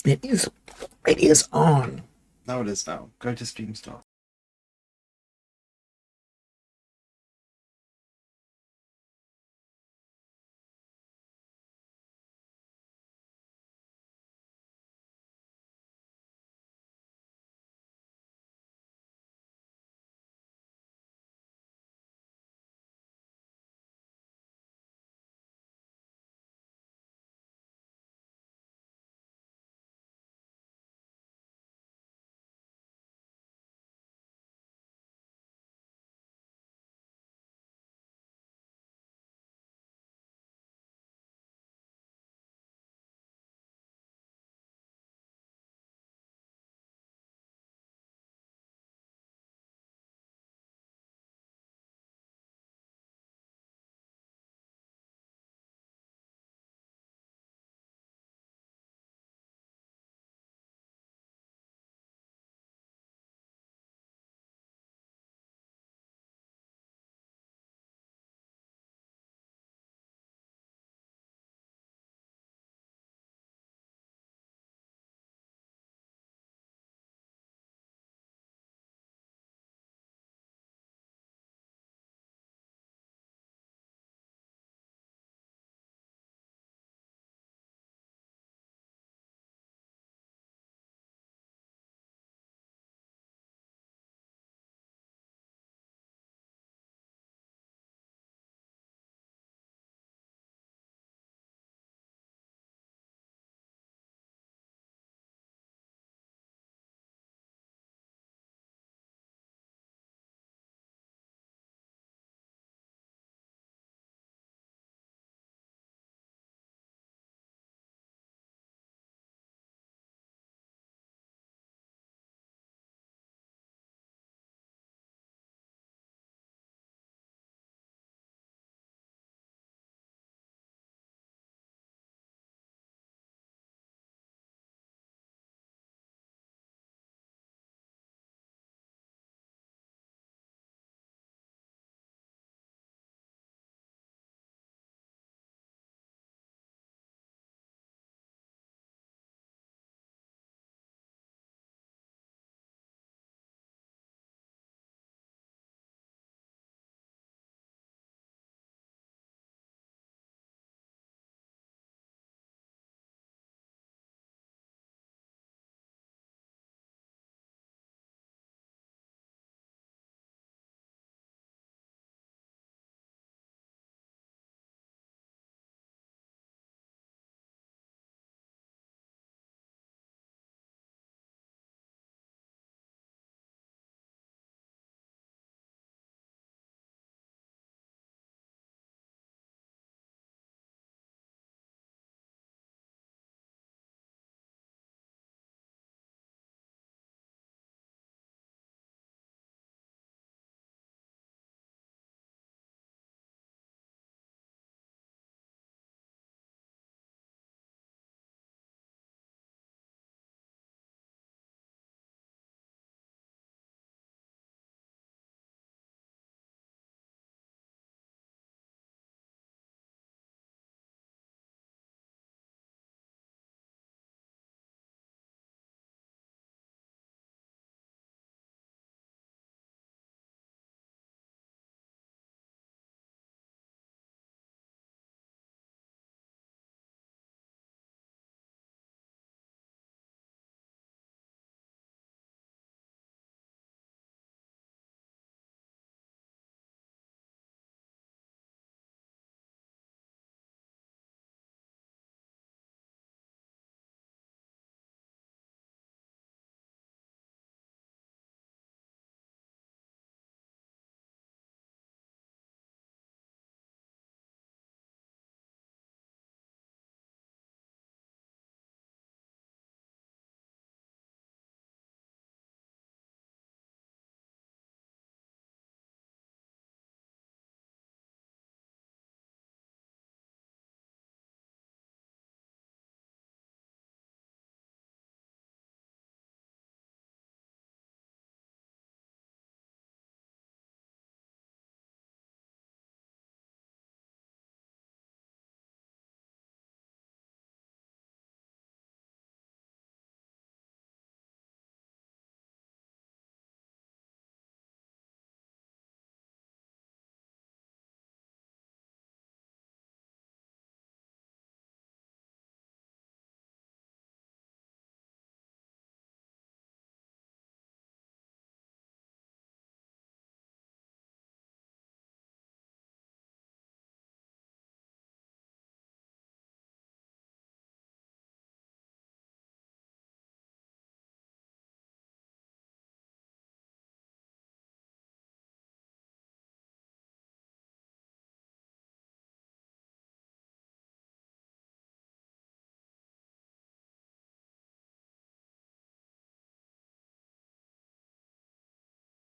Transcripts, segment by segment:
It is. It is on. No, it is now. Go to Stream Start.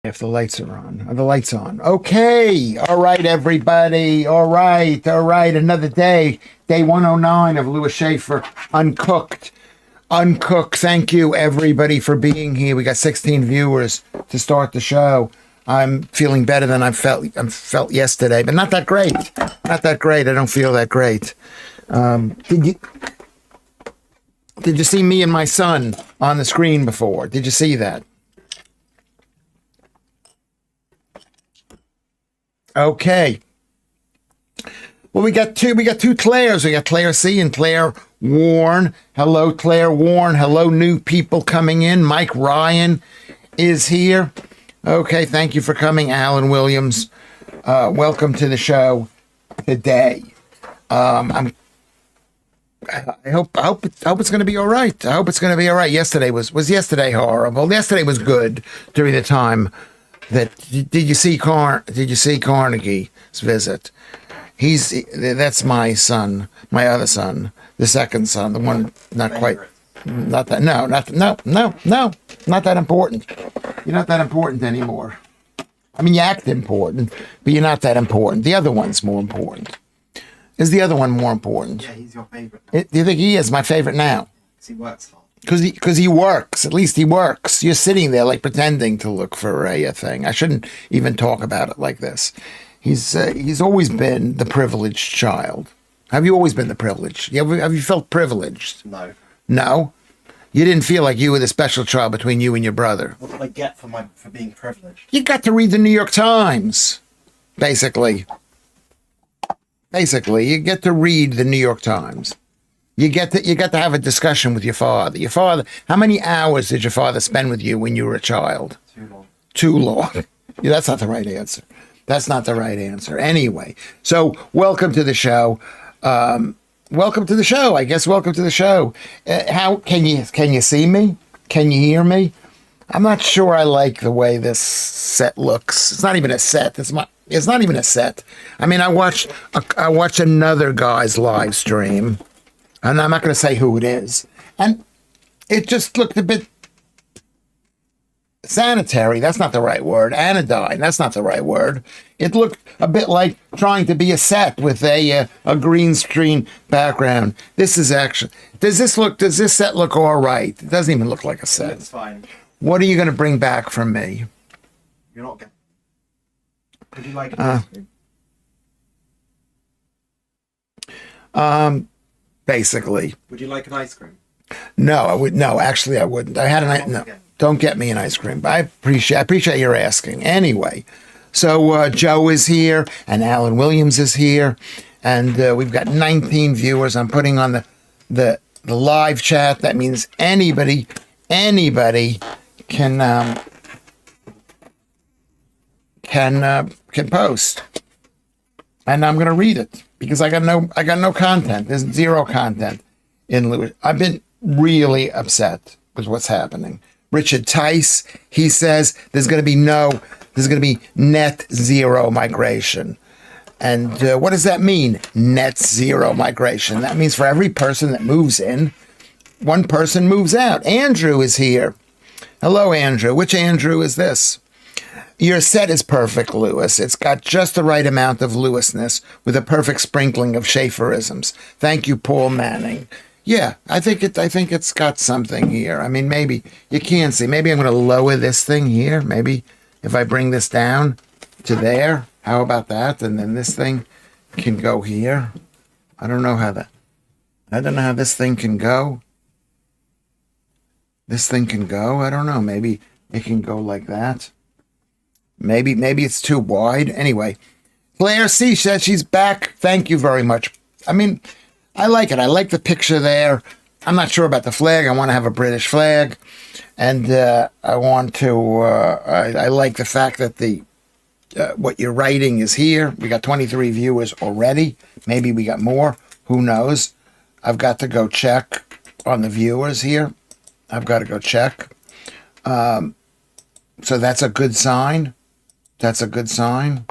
If the lights are on. Are the lights on? Okay. All right, everybody. All right. All right. Another day. Day 109 of Lewis Schaffer. Uncooked. Uncooked. Thank you, everybody, for being here. We got 16 viewers to start the show. I'm feeling better than I felt yesterday, but not that great. Not that great. I don't feel that great. Did you see me and my son on the screen before? Did you see that? Okay. Well, we got two Claires. We got Claire C and Claire Warren. Hello, Claire Warren. Hello, new people coming in. Mike Ryan is here. Okay, thank you for coming, Alan Williams. Welcome to the show today. I hope it's going to be all right. I hope it's going to be all right. Yesterday was yesterday horrible. Yesterday was good during the time that did you see Carnegie's visit? That's my son, my other son, the second son, the one not quite, not that no, not that important. You're not that important anymore. I mean, you act important, but you're not that important. The other one's more important. Is the other one more important? Yeah, he's your favorite. Do you think he is my favorite now? Because he works hard. Because he works. At least he works. You're sitting there like pretending to look for a thing. I shouldn't even talk about it like this. He's always been the privileged child. Have you always been the privileged? Have you felt privileged? No. No? You didn't feel like you were the special child between you and your brother? What did I get for being privileged? You got to read the New York Times, basically. Basically, you get to read the New York Times. You get to have a discussion with your father. Your father, how many hours did your father spend with you when you were a child? Too long. Too long. Yeah, that's not the right answer. That's not the right answer. Anyway, so welcome to the show. Welcome to the show. I guess welcome to the show. How can you see me? Can you hear me? I'm not sure I like the way this set looks. It's not even a set. It's not even a set. I mean, I watched another guy's live stream, and I'm not going to say who it is, and it just looked a bit sanitary. That's not the right word. Anodyne. That's not the right word. It looked a bit like trying to be a set with a green screen background. This is actually. Does this set look all right? It doesn't even look like a set. It's fine. What are you going to bring back from me? You're not getting. Would you like an ice cream? Basically. Would you like an ice cream? No, I would. No, actually, I wouldn't. I had an no. Don't get me an ice cream. But I appreciate your asking. Anyway, so Joe is here and Alan Williams is here, and we've got 19 viewers. I'm putting on the live chat. That means anybody can post, and I'm gonna read it because I got no content. There's zero content in Lewis. I've been really upset with what's happening. Richard Tice, he says there's going to be net zero migration. And what does that mean? Net zero migration. That means for every person that moves in, one person moves out. Andrew is here. Hello, Andrew. Which Andrew is this? Your set is perfect, Lewis. It's got just the right amount of Lewisness with a perfect sprinkling of Schafferisms. Thank you, Paul Manning. Yeah, I think it's got something here. I mean, maybe you can't see. Maybe I'm going to lower this thing here. Maybe if I bring this down to there, how about that? And then this thing can go here. I don't know how this thing can go. This thing can go. I don't know. Maybe it can go like that. Maybe it's too wide. Anyway, Claire C says she's back. Thank you very much. I mean, I like it. I like the picture there. I'm not sure about the flag. I want to have a British flag. And I want to, I like the fact that what you're writing is here. We got 23 viewers already. Maybe we got more. Who knows? I've got to go check on the viewers here. I've got to go check. So that's a good sign. That's a good sign.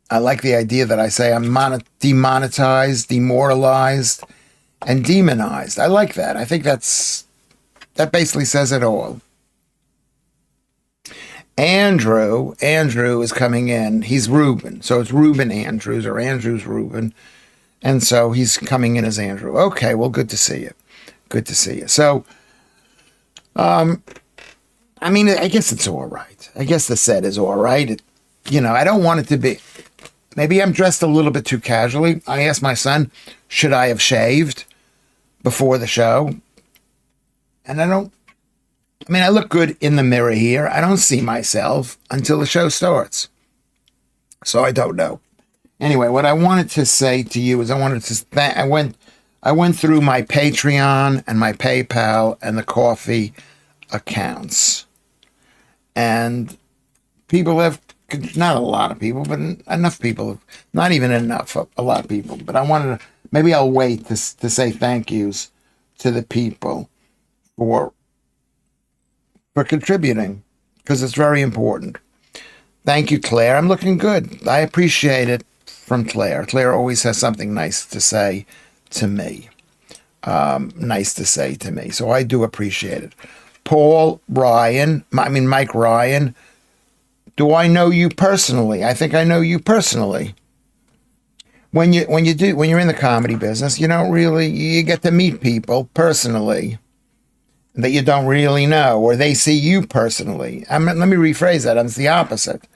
I like the idea that I say I'm demonetized, demoralized, and demonized. I like that. I think that basically says it all. Andrew is coming in. He's Ruben. So it's Ruben Andrews or Andrews Ruben. And so he's coming in as Andrew. Okay, well, good to see you. Good to see you. So, I mean, I guess it's all right. I guess the set is all right. I don't want it to be. Maybe I'm dressed a little bit too casually. I asked my son, should I have shaved before the show? And I look good in the mirror here. I don't see myself until the show starts. So I don't know. Anyway, what I wanted to say to you is I went through my Patreon and my PayPal and the coffee accounts. And people have, not a lot of people, but enough people, not even enough, a lot of people. But maybe I'll wait to say thank yous to the people for contributing, because it's very important. Thank you, Claire. I'm looking good. I appreciate it from Claire. Claire always has something nice to say to me. So I do appreciate it. Mike Ryan. Do I know you personally? I think I know you personally. When you're in the comedy business, you get to meet people personally that you don't really know, or they see you personally. Let me rephrase that. It's the opposite.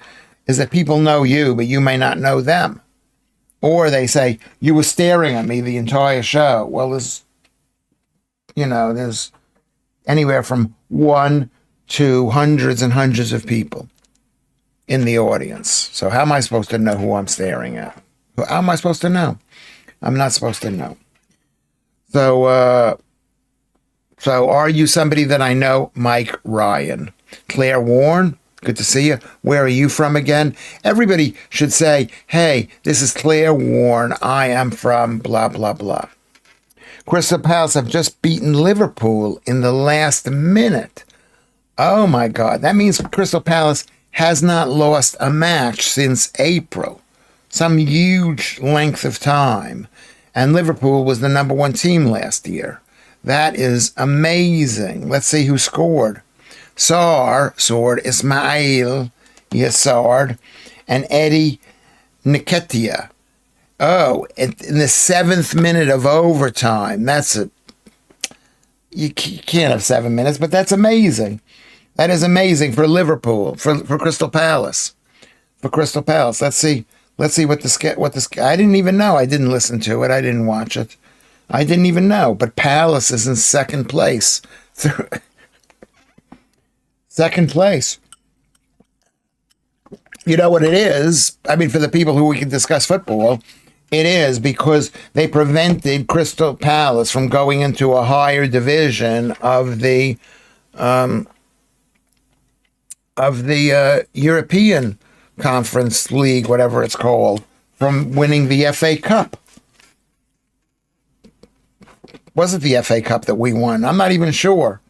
Is that people know you, but you may not know them. Or they say, you were staring at me the entire show. Well, there's anywhere from 1 to hundreds and hundreds of people in the audience. So how am I supposed to know who I'm staring at? How am I supposed to know? I'm not supposed to know. So are you somebody that I know? Mike Ryan. Claire Warren, good to see you. Where are you from again? Everybody should say, hey, this is Claire Warren. I am from blah, blah, blah. Crystal Palace have just beaten Liverpool in the last minute. Oh, my God. That means Crystal Palace has not lost a match since April. Some huge length of time. And Liverpool was the number 1 team last year. That is amazing. Let's see who scored. Ismail Yassard, and Eddie Nketiah. Oh, in the 7th minute of overtime. You can't have 7 minutes, but that's amazing. That is amazing for Liverpool, for Crystal Palace. For Crystal Palace. Let's see what I didn't even know. I didn't listen to it. I didn't watch it. I didn't even know. But Palace is in 2nd place. 2nd place. You know what it is? I mean, for the people who we can discuss football, it is because they prevented Crystal Palace from going into a higher division of the European Conference League, whatever it's called, from winning the FA Cup. Was it the FA Cup that we won? I'm not even sure.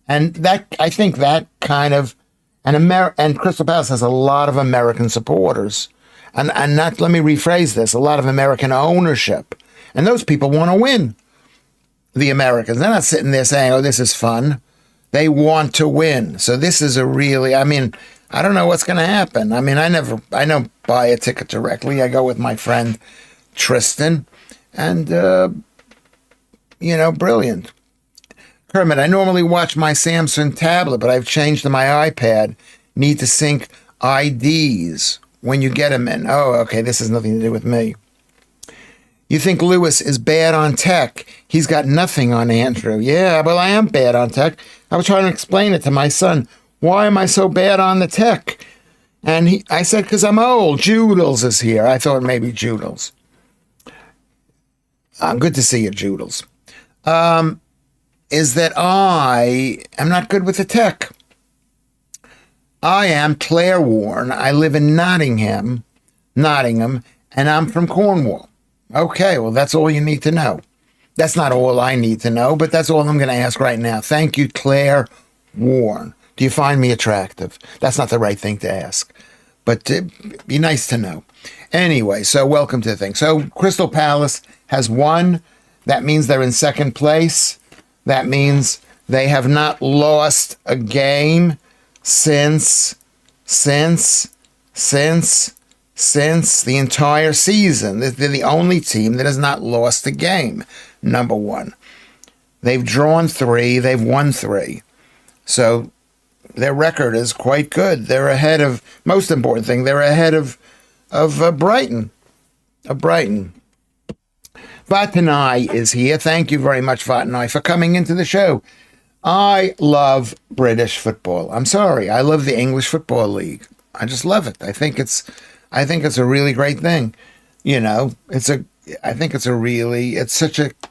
And I think that kind of, and Crystal Palace has a lot of American supporters. And let me rephrase this, a lot of American ownership. And those people want to win. The Americans. They're not sitting there saying, oh, this is fun. They want to win. So this is I don't know what's going to happen. I don't buy a ticket directly. I go with my friend Tristan. And, brilliant. Kermit, I normally watch my Samsung tablet, but I've changed to my iPad. Need to sync IDs when you get them in. Oh, okay, this has nothing to do with me. You think Lewis is bad on tech? He's got nothing on Andrew. Yeah, well, I am bad on tech. I was trying to explain it to my son. Why am I so bad on the tech? And I said, because I'm old. Joodles is here. I thought maybe Joodles. Good to see you, Joodles. Is that I am not good with the tech. I am Claire Warren. I live in Nottingham, and I'm from Cornwall. Okay, well, that's all you need to know. That's not all I need to know, but that's all I'm going to ask right now. Thank you, Claire Warren. Do you find me attractive? That's not the right thing to ask, but it'd be nice to know. Anyway, so welcome to the thing. So Crystal Palace has won. That means they're in 2nd place. That means they have not lost a game since since the entire season. They're the only team that has not lost a game, number one. They've drawn 3, they've won 3. So their record is quite good. They're ahead of, most important thing, they're ahead of Brighton. Vatanai is here. Thank you very much, Vatanai, for coming into the show. I love British football. I'm sorry. I love the English Football League. I just love it. I think it's a really great thing. You know,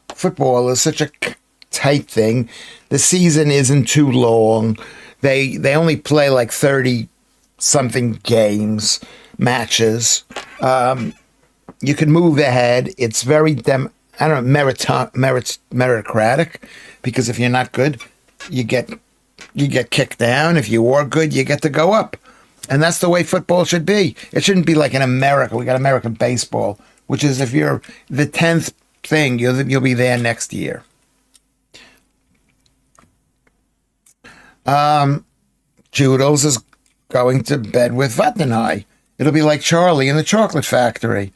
football is such a tight thing. The season isn't too long. They only play like 30 something matches. You can move ahead. It's very meritocratic, because if you're not good, you get kicked down. If you are good, you get to go up. And that's the way football should be. It shouldn't be like in America. We got American baseball, which is if you're the 10th thing, you'll be there next year. Joodles is going to bed with Vatanai. It'll be like Charlie in the Chocolate Factory.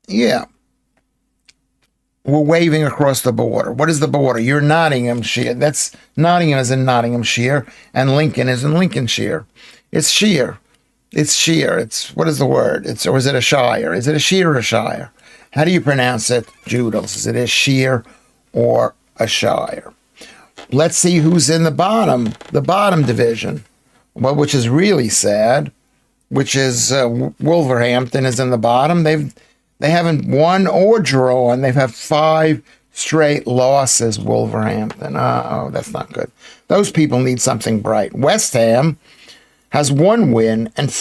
Yeah. We're waving across the border. What is the border? You're Nottinghamshire. That's Nottingham is in Nottinghamshire, and Lincoln is in Lincolnshire. It's sheer. It's sheer. It's, what is the word? Or is it a shire? Is it a sheer or a shire? How do you pronounce it, Joodles? Is it a sheer or a shire? Let's see who's in the bottom division. Well, which is really sad, which is Wolverhampton is in the bottom. They haven't won or drawn. They've had 5 straight losses, Wolverhampton. Oh, that's not good. Those people need something bright. West Ham has 1 win and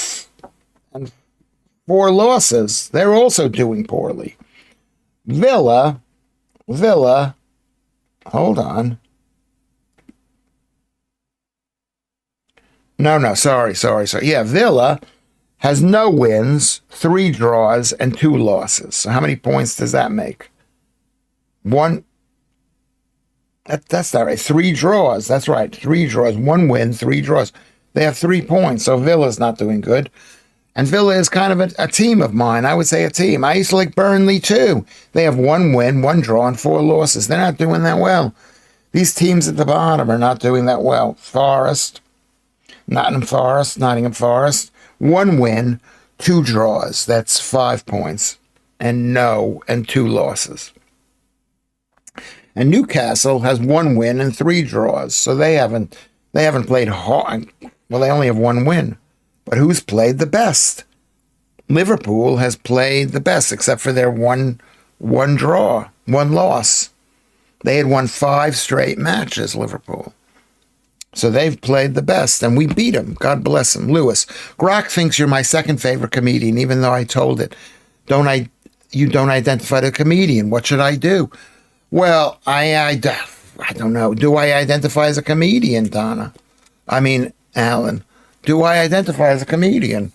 4 losses. They're also doing poorly. Villa, hold on. No, sorry. Yeah, Villa has no wins, 3 draws, and 2 losses. So how many points does that make? 1. That's not right. 3 draws. That's right. 3 draws. 1 win, 3 draws. They have 3 points. So Villa's not doing good. And Villa is kind of a team of mine. I would say a team. I used to like Burnley too. They have 1 win, 1 draw, and 4 losses. They're not doing that well. These teams at the bottom are not doing that well. Nottingham Forest. 1 win, 2 draws. That's 5 points. And 2 losses. And Newcastle has 1 win and 3 draws. So they haven't played hard. Well, they only have 1 win. But who's played the best? Liverpool has played the best, except for their one draw, 1 loss. They had won 5 straight matches, Liverpool. So they've played the best, and we beat them. God bless them. Lewis, Grok thinks you're my second favorite comedian, even though I told it. You don't identify the comedian. What should I do? Well, I don't know. Do I identify as a comedian, Donna? Alan. Do I identify as a comedian?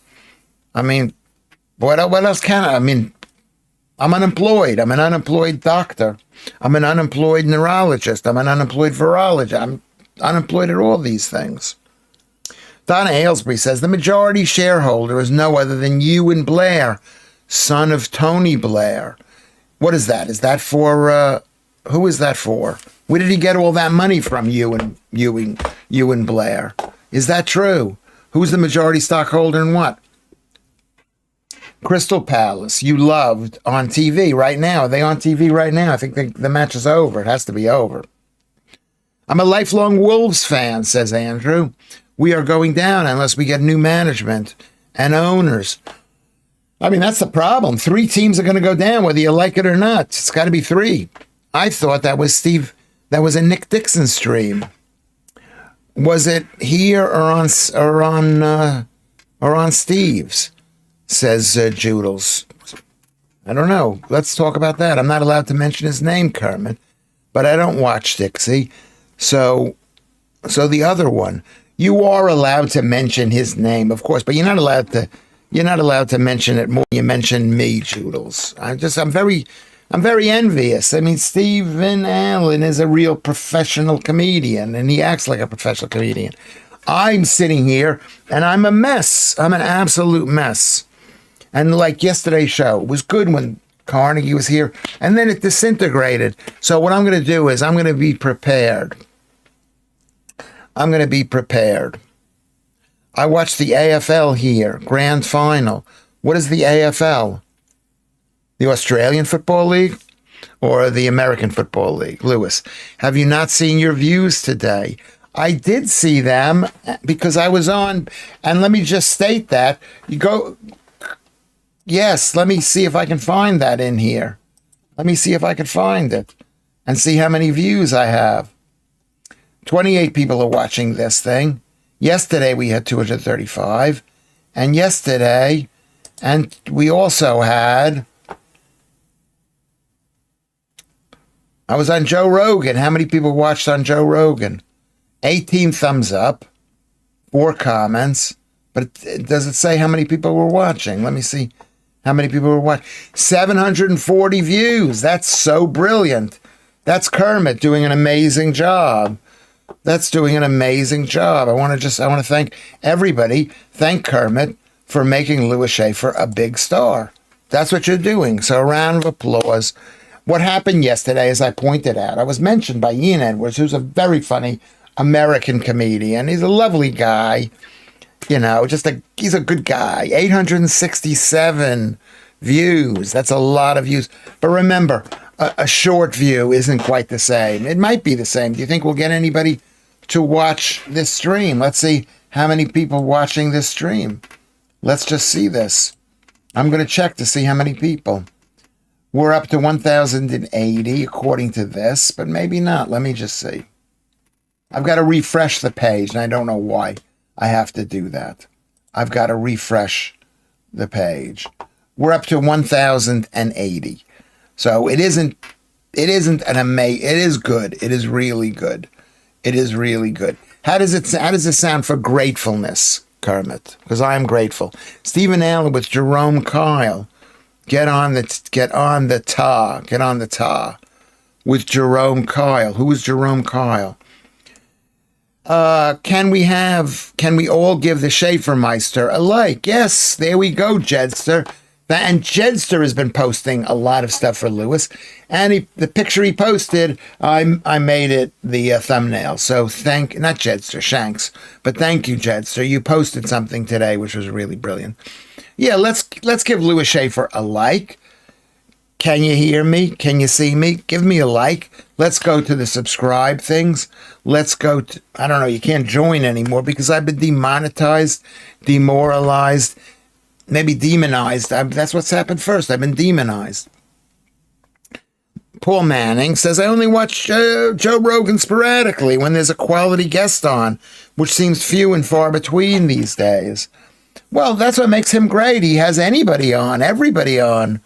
What else can I? I'm unemployed. I'm an unemployed doctor. I'm an unemployed neurologist. I'm an unemployed virologist. I'm unemployed at all these things. Donna Aylesbury says, the majority shareholder is no other than Ewan Blair, son of Tony Blair. What is that? Is that for, who is that for? Where did he get all that money from, Ewan Blair? Is that true? Who's the majority stockholder and what? Crystal Palace, you loved on TV right now. Are they on TV right now? I think the match is over. It has to be over. I'm a lifelong Wolves fan, says Andrew. We are going down unless we get new management and owners. That's the problem. 3 teams are going to go down, whether you like it or not. It's got to be 3. I thought that was a Nick Dixon stream. Was it here or on Steve's? Says Joodles. I don't know. Let's talk about that. I'm not allowed to mention his name, Kermit, but I don't watch Dixie. So the other one, you are allowed to mention his name, of course, but you're not allowed to mention it more. You mention me, Joodles. I'm very, I'm very envious. I mean, Stephen Allen is a real professional comedian, and he acts like a professional comedian. I'm sitting here, and I'm a mess. I'm an absolute mess. And like yesterday's show, it was good when Carnegie was here, and then it disintegrated. So what I'm going to do is I'm going to be prepared. I'm going to be prepared. I watched the AFL here, grand final. What is the AFL? The Australian Football League or the American Football League? Lewis, have you not seen your views today? I did see them because I was on, and let me just state that. You go, yes, let me see if I can find that in here. Let me see if I can find it and see how many views I have. 28 people are watching this thing. Yesterday we had 235. And yesterday, and we also had, I was on Joe Rogan. How many people watched on Joe Rogan? 18 thumbs up, 4 comments. But does it say how many people were watching? Let me see how many people were watching. 740 views. That's so brilliant. That's Kermit doing an amazing job. That's doing an amazing job. I want to thank everybody. Thank Kermit for making Lewis Schaffer a big star. That's what you're doing. So a round of applause. What happened yesterday, as I pointed out, I was mentioned by Ian Edwards, who's a very funny American comedian. He's a lovely guy. You know, he's a good guy. 867 views. That's a lot of views. But remember, a short view isn't quite the same. It might be the same. Do you think we'll get anybody to watch this stream? Let's see how many people watching this stream. Let's just see this. I'm going to check to see how many people. We're up to 1,080 according to this, but maybe not. Let me just see. I've got to refresh the page, and I don't know why I have to do that. I've got to refresh the page. We're up to 1,080. So it isn't an amazing, it is good. It is really good. It is really good. How does it sound for gratefulness, Kermit? Because I am grateful. Stephen Allen with Jerome Kyle. Get on the ta with Jerome Kyle. Who is Jerome Kyle? Can we all give the Schaefermeister a like? Yes, there we go, Jedster. And Jedster has been posting a lot of stuff for Lewis. And the picture he posted, I made it the thumbnail. So not Jedster, Shanks. But thank you, Jedster. You posted something today, which was really brilliant. Yeah, let's give Lewis Schaffer a like. Can you hear me? Can you see me? Give me a like. Let's go to the subscribe things. Let's go to, I don't know, you can't join anymore because I've been demonetized, demoralized, maybe demonized. That's what's happened first. I've been demonized. Paul Manning says, I only watch Joe Rogan sporadically when there's a quality guest on, which seems few and far between these days. Well, that's what makes him great. He has anybody on, everybody on.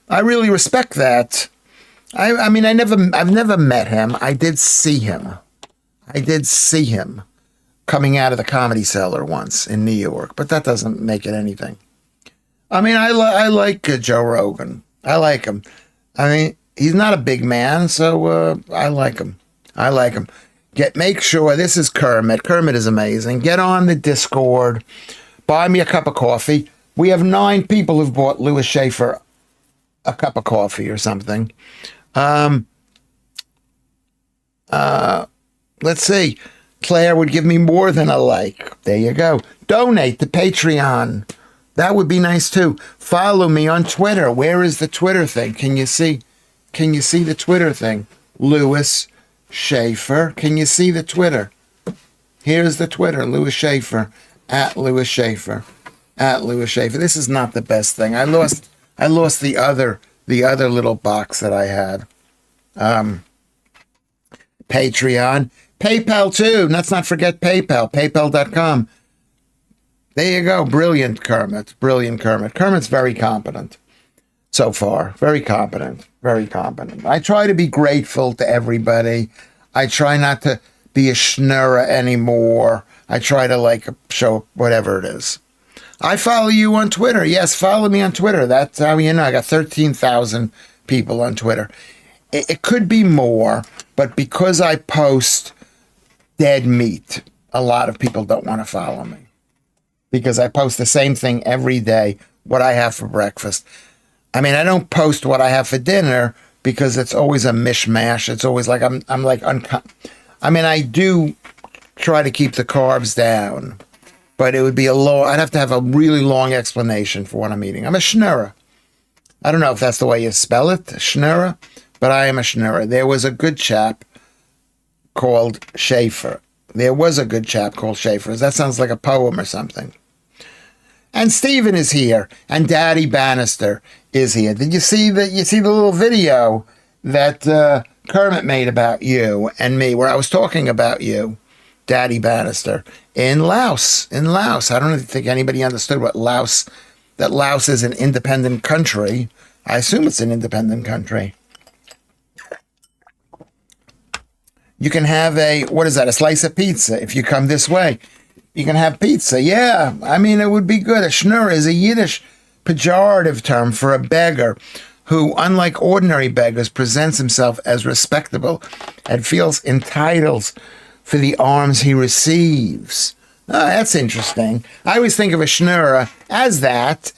I really respect that. I mean, I've never met him. I did see him coming out of the Comedy Cellar once in New York, but that doesn't make it anything. I mean, I like Joe Rogan. I like him. I mean, he's not a big man, so I like him. Make sure, this is Kermit. Kermit is amazing. Get on the Discord. Buy me a cup of coffee. We have 9 people who've bought Lewis Schaffer a cup of coffee or something. Let's see. Claire would give me more than a like. There you go. Donate to Patreon. That would be nice too. Follow me on Twitter. Where is the Twitter thing? Can you see the Twitter thing? Lewis Schaffer. Can you see the Twitter? Here's the Twitter. Lewis Schaffer. At Lewis Schaffer. At Lewis Schaffer. This is not the best thing. I lost the other little box that I had. Patreon. PayPal too. Let's not forget PayPal. PayPal.com. There you go. Brilliant, Kermit. Brilliant, Kermit. Kermit's very competent so far. Very competent. Very competent. I try to be grateful to everybody. I try not to be a schnurrer anymore. I try to show whatever it is. I follow you on Twitter. Yes, follow me on Twitter. That's how you know. I got 13,000 people on Twitter. It could be more, but because I post dead meat, a lot of people don't want to follow me. Because I post the same thing every day, what I have for breakfast. I mean, I don't post what I have for dinner because it's always a mishmash. It's always like I do try to keep the carbs down, but it would be I'd have to have a really long explanation for what I'm eating. I'm a schnurrer. I don't know if that's the way you spell it, schnurrer, but I am a schnurrer. There was a good chap called Schaffer. That sounds like a poem or something. And Stephen is here, and Daddy Bannister is here. Did you see the little video that Kermit made about you and me, where I was talking about you, Daddy Bannister, in Laos? I don't think anybody understood that Laos is an independent country. I assume it's an independent country. You can have a slice of pizza if you come this way. You can have pizza. Yeah, I mean, it would be good. A schnurrer is a Yiddish pejorative term for a beggar who, unlike ordinary beggars, presents himself as respectable and feels entitled for the alms he receives. Oh, that's interesting. I always think of a schnurrer as that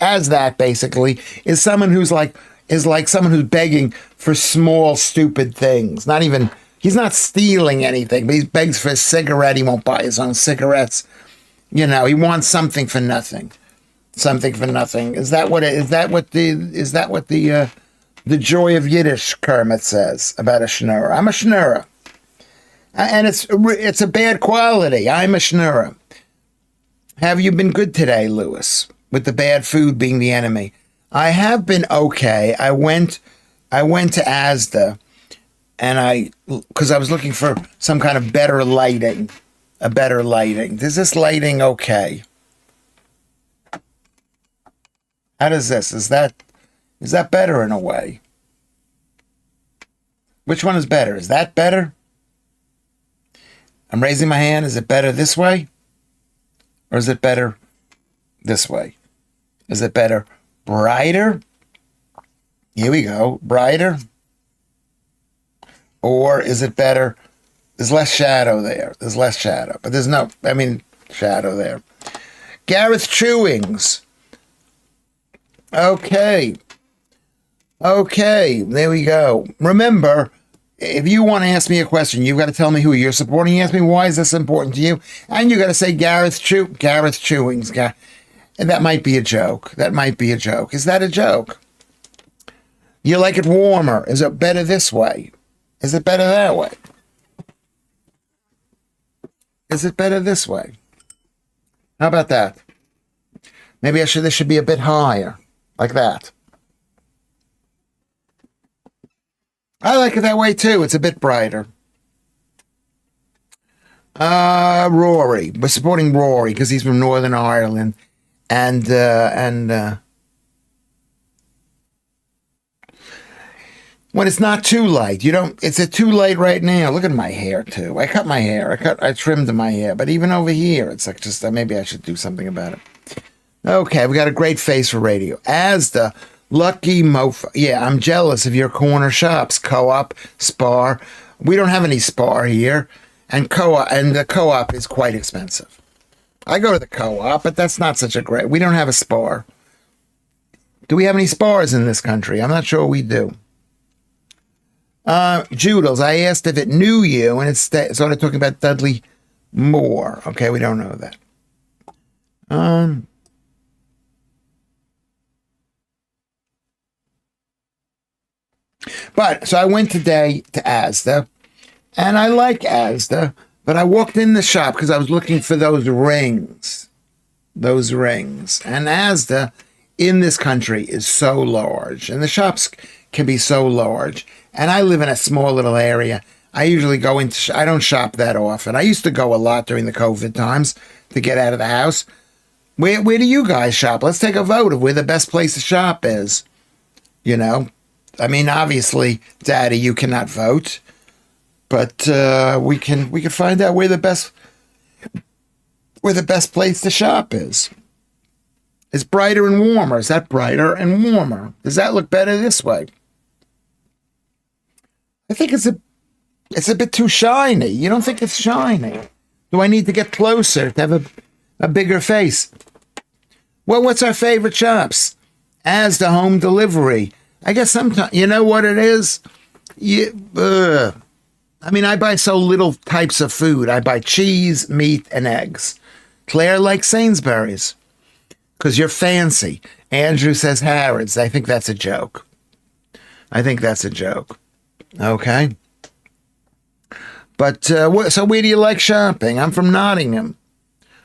basically is someone who's someone who's begging for small, stupid things. He's not stealing anything, but he begs for a cigarette. He won't buy his own cigarettes. He wants something for nothing. Something for nothing. Is that what the joy of Yiddish Kermit says about a schnurrer? I'm a schnurrer. And it's a bad quality. I'm a schnurrer. Have you been good today, Lewis? With the bad food being the enemy. I have been okay. I went to Asda. And because I was looking for some kind of better lighting, Is this lighting okay? How does this? Is that better in a way? Which one is better? Is that better? I'm raising my hand. Is it better this way? Or is it better this way? Is it better brighter? Here we go. Brighter. Or is it better? There's less shadow there. But there's shadow there. Gareth Chewings. Okay, there we go. Remember, if you want to ask me a question, you've got to tell me who you're supporting. You ask me, why is this important to you? And you got to say Gareth Chewings. And that might be a joke. Is that a joke? You like it warmer. Is it better this way? Is it better that way? Is it better this way? How about that? Maybe this should be a bit higher, like that. I like it that way too. It's a bit brighter. Rory. We're supporting Rory because he's from Northern Ireland. And when it's not too light, it's too light right now. Look at my hair too. I cut my hair. I trimmed my hair. But even over here, it's like just, maybe I should do something about it. Okay, we got a great face for radio. Asda, Lucky Mofo. Yeah, I'm jealous of your corner shops. Co-op, Spar. We don't have any Spar here. And the co-op is quite expensive. I go to the co-op, but that's not such a great... We don't have a Spar. Do we have any Spars in this country? I'm not sure we do. Joodles, I asked if it knew you, and it started talking about Dudley Moore. Okay, we don't know that. So I went today to Asda, and I like Asda, but I walked in the shop because I was looking for those rings. And Asda in this country is so large, and the shops can be so large. And I live in a small little area. I usually I don't shop that often. I used to go a lot during the COVID times to get out of the house. Where do you guys shop? Let's take a vote of where the best place to shop is. Obviously, Daddy, you cannot vote, but we can find out where the best place to shop is. It's brighter and warmer. Is that brighter and warmer? Does that look better this way? I think it's a bit too shiny. You don't think it's shiny? Do I need to get closer to have a bigger face? Well, what's our favorite shops? As the home delivery. I guess sometimes, you know what it is? I mean, I buy so little types of food. I buy cheese, meat, and eggs. Claire likes Sainsbury's because you're fancy. Andrew says Harrods. I think that's a joke. Okay. But so where do you like shopping? I'm from Nottingham.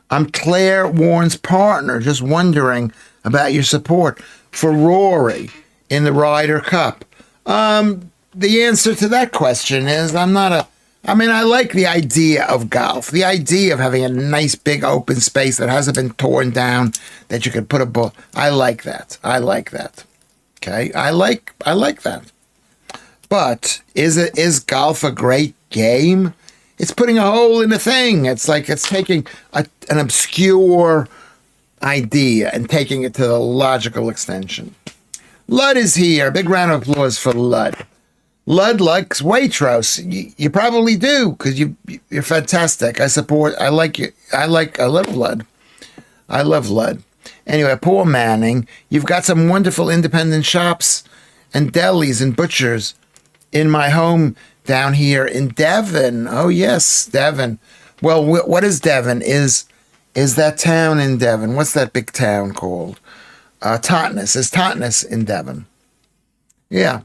I'm Claire Warren's partner, just wondering about your support for Rory in the Ryder Cup. The answer to that question is I like the idea of golf, the idea of having a nice big open space that hasn't been torn down, that you could put a ball. I like that. Okay. I like that. But is golf a great game? It's putting a hole in a thing. It's like it's taking an obscure idea and taking it to the logical extension. Lud is here. Big round of applause for Lud. Lud likes Waitrose. You probably do because you're fantastic. I like you. I love Lud. I love Lud. Anyway, poor Manning. You've got some wonderful independent shops and delis and butchers in my home down here in Devon. Oh yes, Devon. Well, what is Devon? Is that town in Devon? What's that big town called? Totnes. Is Totnes in Devon? Yeah.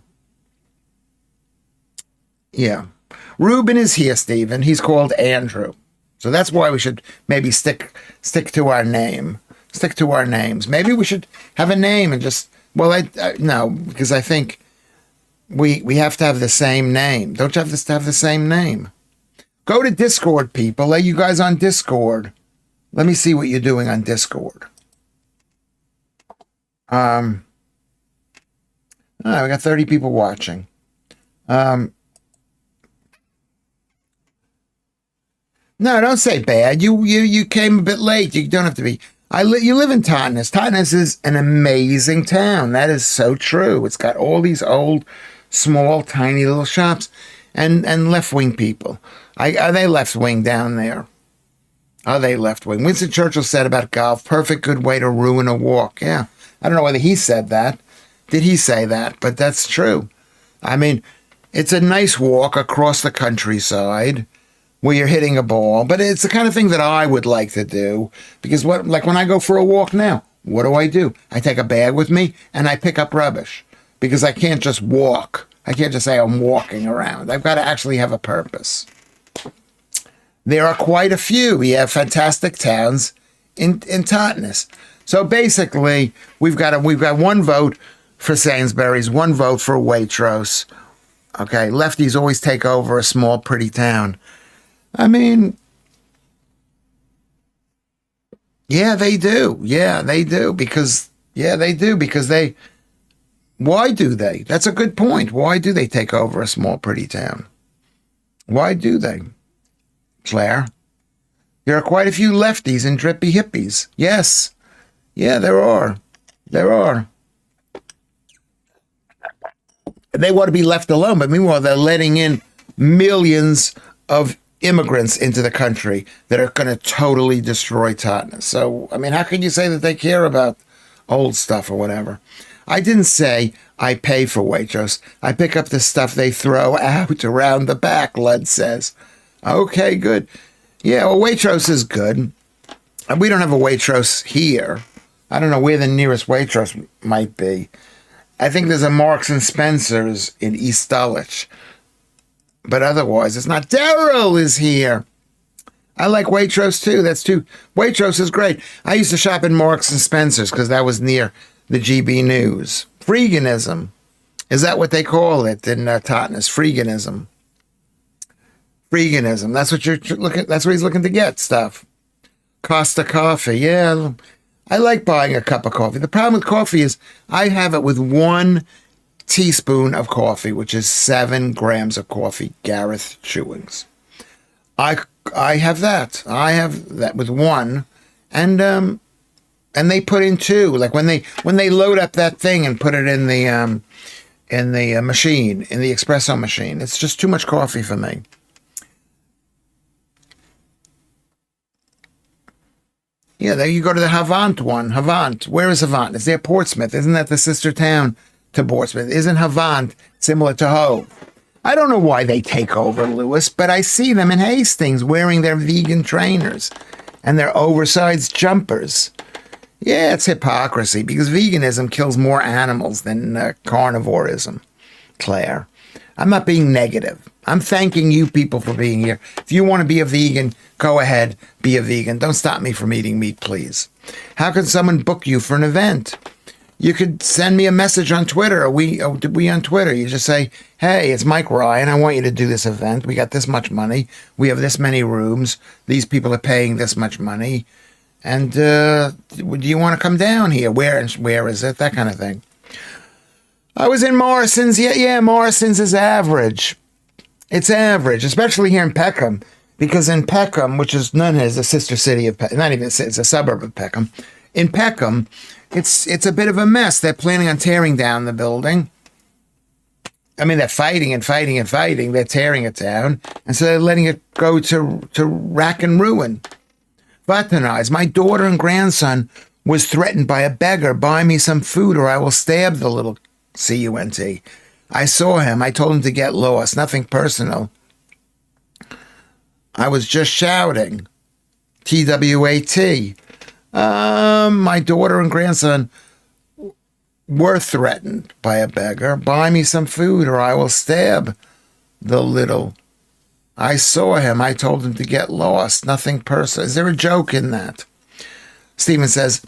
Reuben is here, Stephen. He's called Andrew. So that's why we should maybe stick to our name. Stick to our names. Maybe we should have a name and just, no, because I think we have to have the same name. Don't you have to have the same name? Go to Discord, people. Are you guys on Discord? Let me see what you're doing on Discord. We got 30 people watching. No, don't say bad. You came a bit late. You don't have to be. You live in Totnes. Totnes is an amazing town. That is so true. It's got all these old, small, tiny little shops, and left-wing people. Are they left-wing down there? Are they left-wing? Winston Churchill said about golf, perfect good way to ruin a walk. Yeah. I don't know whether he said that. Did he say that? But that's true. I mean, it's a nice walk across the countryside where you're hitting a ball, but it's the kind of thing that I would like to do because like when I go for a walk now, what do? I take a bag with me and I pick up rubbish because I can't just walk. I can't just say I'm walking around. I've got to actually have a purpose. There are quite a few. We have fantastic towns in Totnes. So basically, we've got one vote for Sainsbury's, one vote for Waitrose. Okay, lefties always take over a small, pretty town. I mean, yeah, they do. Because why do they? That's a good point. Why do they take over a small, pretty town? Why do they? Claire, there are quite a few lefties and drippy hippies. Yes. Yeah, there are. They want to be left alone, but meanwhile, they're letting in millions of immigrants into the country that are going to totally destroy Totnes. So, I mean, how can you say that they care about old stuff or whatever? I didn't say I pay for Waitrose. I pick up the stuff they throw out around the back, Lud says. Okay, good. Yeah, well, Waitrose is good. And we don't have a Waitrose here. I don't know where the nearest Waitrose might be. I think there's a Marks and Spencer's in East Dulwich. But otherwise, it's not. Daryl is here. I like Waitrose too. Waitrose is great. I used to shop in Marks and Spencer's because that was near the GB News. Freeganism. Is that what they call it in Totnes? Freeganism. That's what you're looking. That's what he's looking to get stuff. Costa Coffee. Yeah, I like buying a cup of coffee. The problem with coffee is I have it with 1 teaspoon of coffee, which is 7 grams of coffee. Gareth Chewings. I have that. I have that with 1, and they put in 2. Like when they load up that thing and put it in machine, in the espresso machine. It's just too much coffee for me. Yeah, there you go to the Havant one. Havant. Where is Havant? It's near Portsmouth. Isn't that the sister town to Portsmouth? Isn't Havant similar to Hove? I don't know why they take over, Lewis, but I see them in Hastings wearing their vegan trainers and their oversized jumpers. Yeah, it's hypocrisy because veganism kills more animals than carnivorism, Claire. I'm not being negative. I'm thanking you people for being here. If you want to be a vegan, go ahead, be a vegan. Don't stop me from eating meat, please. How can someone book you for an event? You could send me a message on Twitter. Are we on Twitter? You just say, hey, it's Mike Ryan. I want you to do this event. We got this much money. We have this many rooms. These people are paying this much money. And do you want to come down here? Where is it? That kind of thing. I was in Morrison's. Yeah, Morrison's is average. It's average, especially here in Peckham. Because in Peckham, which is known as a sister city of Peckham, not even, it's a suburb of Peckham. In Peckham, it's a bit of a mess. They're planning on tearing down the building. I mean, they're fighting and fighting and fighting. They're tearing it down. And so they're letting it go to rack and ruin. Demonized. My daughter and grandson was threatened by a beggar. Buy me some food or I will stab the little cunt. I saw him. I told him to get lost. Nothing personal. I was just shouting. TWAT. My daughter and grandson were threatened by a beggar. Buy me some food or I will stab the little. I saw him. I told him to get lost. Nothing personal. Is there a joke in that? Stephen says,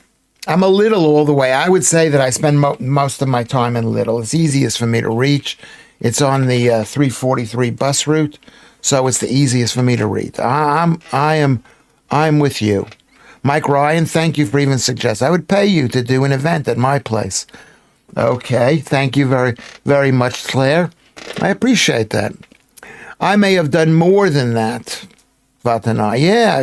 I'm a Little all the way. I would say that I spend most of my time in Little. It's easiest for me to reach. It's on the 343 bus route, so it's the easiest for me to reach. I'm with you. Mike Ryan, thank you for even suggesting. I would pay you to do an event at my place. Okay, thank you very, very much, Claire. I appreciate that. I may have done more than that, Vatana. Yeah,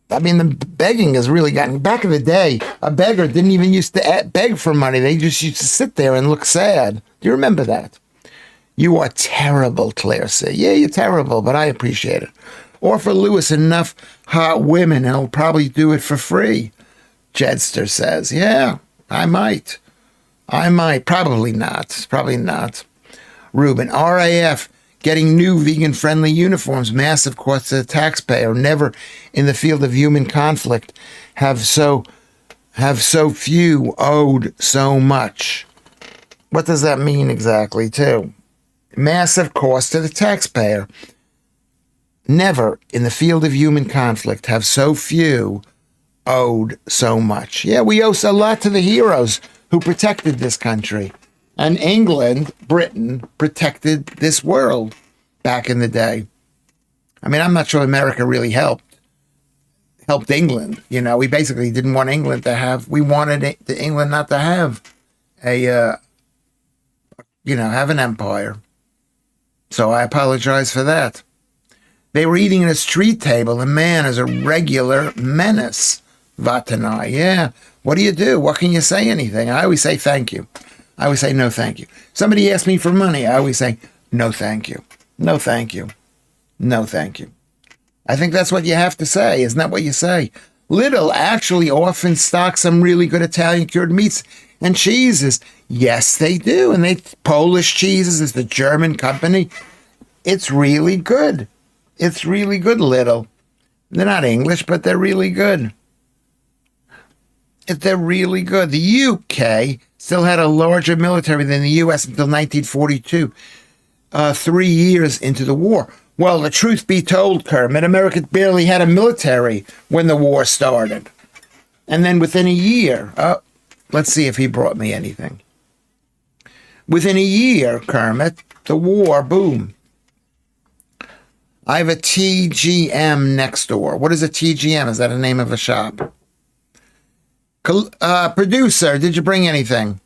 I mean, the begging has really gotten... Back in the day, a beggar didn't even used to beg for money. They just used to sit there and look sad. Do you remember that? You are terrible, Claire said. Yeah, you're terrible, but I appreciate it. Offer Lewis enough hot women and he'll probably do it for free, Jedster says. Yeah, I might. Probably not. Ruben, RAF getting new vegan-friendly uniforms, massive cost to the taxpayer, never in the field of human conflict have so few owed so much. What does that mean exactly, too? Massive cost to the taxpayer. Never in the field of human conflict have so few owed so much. Yeah, we owe a lot to the heroes who protected this country. And England, Britain, protected this world back in the day. I mean, I'm not sure America really helped England. You know, we basically didn't want England to have, we wanted England not to have have an empire. So I apologize for that. They were eating at a street table. The man is a regular menace. Vatanai. Yeah. What do you do? What can you say anything? I always say thank you. I always say no thank you. Somebody asks me for money. I always say no thank you. No thank you. No thank you. I think that's what you have to say. Isn't that what you say? Lidl actually often stocks some really good Italian cured meats and cheeses. Yes, they do. And Polish cheeses is the German company. It's really good. It's really good, Lidl. They're not English, but they're really good. They're really good. The UK still had a larger military than the U.S. until 1942, 3 years into the war. Well, the truth be told, Kermit, America barely had a military when the war started. And then within a year, let's see if he brought me anything. Within a year, Kermit, the war, boom. I have a TGM next door. What is a TGM? Is that a name of a shop? Producer, did you bring anything?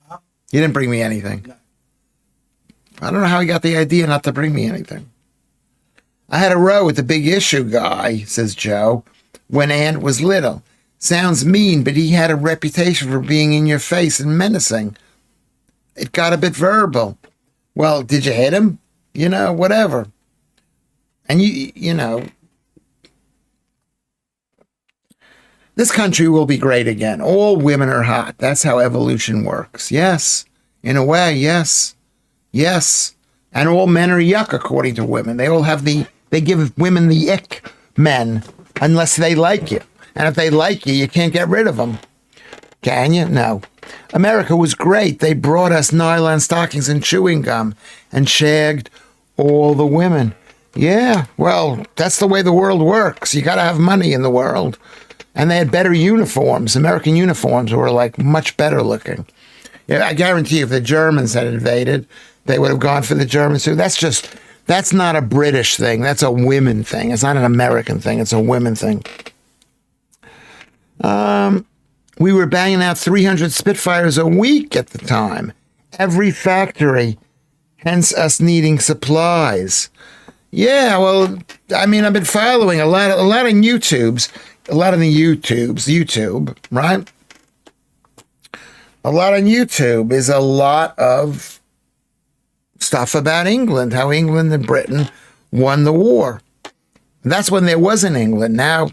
Huh? You didn't bring me anything. No. I don't know how he got the idea not to bring me anything. I had a row with the big issue guy, says Joe, when Ant was little. Sounds mean, but he had a reputation for being in your face and menacing. it got a bit verbal. Well, did you hit him? You know, whatever. And you know, this country will be great again. All women are hot. That's how evolution works. Yes. In a way, yes. Yes. And all men are yuck, according to women. They all have they give women the ick men unless they like you. And if they like you, you can't get rid of them. Can you? No. America was great. They brought us nylon stockings and chewing gum and shagged all the women. Yeah, well, that's the way the world works. You got to have money in the world. And they had better uniforms. American uniforms were like much better looking. Yeah, I guarantee you if the Germans had invaded, they would have gone for the Germans too. That's not a British thing. That's a women thing. It's not an American thing. It's a women thing. We were banging out 300 Spitfires a week at the time. Every factory, hence us needing supplies. Yeah, well, I mean, I've been following a lot of YouTube, right? A lot on YouTube is a lot of stuff about England, how England and Britain won the war. And that's when there was an England. Now,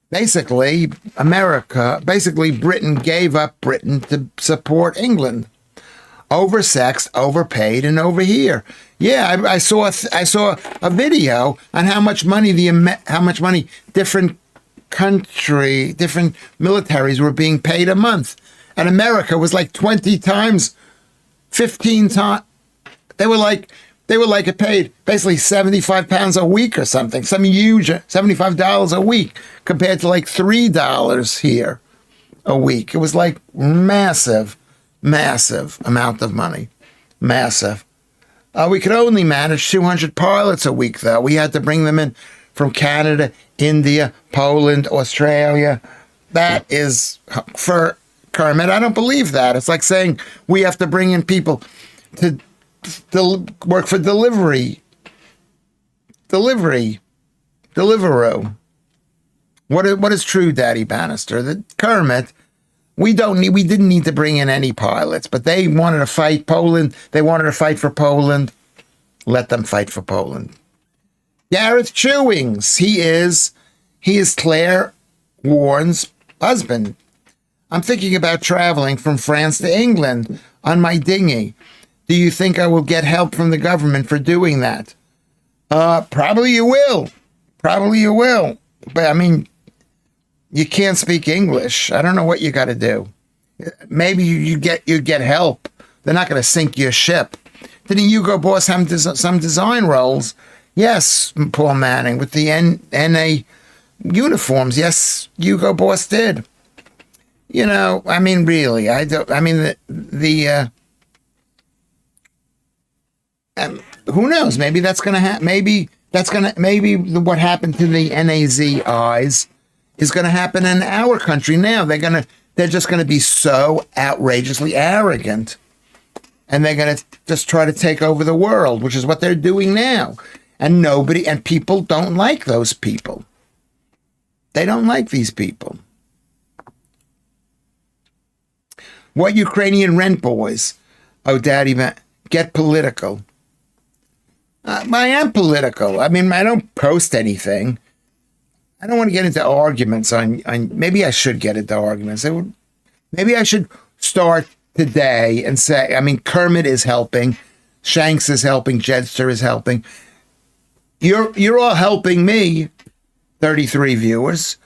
basically, Britain gave up Britain to support England. Oversexed, overpaid, and over here. Yeah, I saw a video on how much money different militaries were being paid a month, and America was like 20 times, 15 times. They were like paid basically £75 a week or something, some huge $75 a week compared to like $3 here a week. It was like massive amount of money. Massive. We could only manage 200 pilots a week, though. We had to bring them in from Canada, India, Poland, Australia. That is, for Kermit, I don't believe that. It's like saying we have to bring in people to work for Deliveroo. What is true, Daddy Bannister? That Kermit, we didn't need to bring in any pilots, but they wanted to fight Poland. They wanted to fight for Poland. Let them fight for Poland. Gareth Chewings, he is Claire Warren's husband. I'm thinking about traveling from France to England on my dinghy. Do you think I will get help from the government for doing that? Probably you will. Probably you will. But I mean, you can't speak English. I don't know what you got to do. Maybe you get help. They're not going to sink your ship. Didn't Hugo Boss have some design roles? Yes, Paul Manning, with the NA uniforms. Yes, Hugo Boss did. You know, I mean, really, I don't. I mean, who knows? Maybe that's going to happen. Maybe what happened to the NAZIs is going to happen in our country now. They're just going to be so outrageously arrogant, and they're going to just try to take over the world, which is what they're doing now. And people don't like those people. They don't like these people. What Ukrainian rent boys? Oh, Daddy, get political. I am political. I mean, I don't post anything. I don't want to get into arguments on maybe I should get into arguments. Maybe I should start today and say, I mean, Kermit is helping, Shanks is helping, Jedster is helping. You're all helping me, 33 viewers.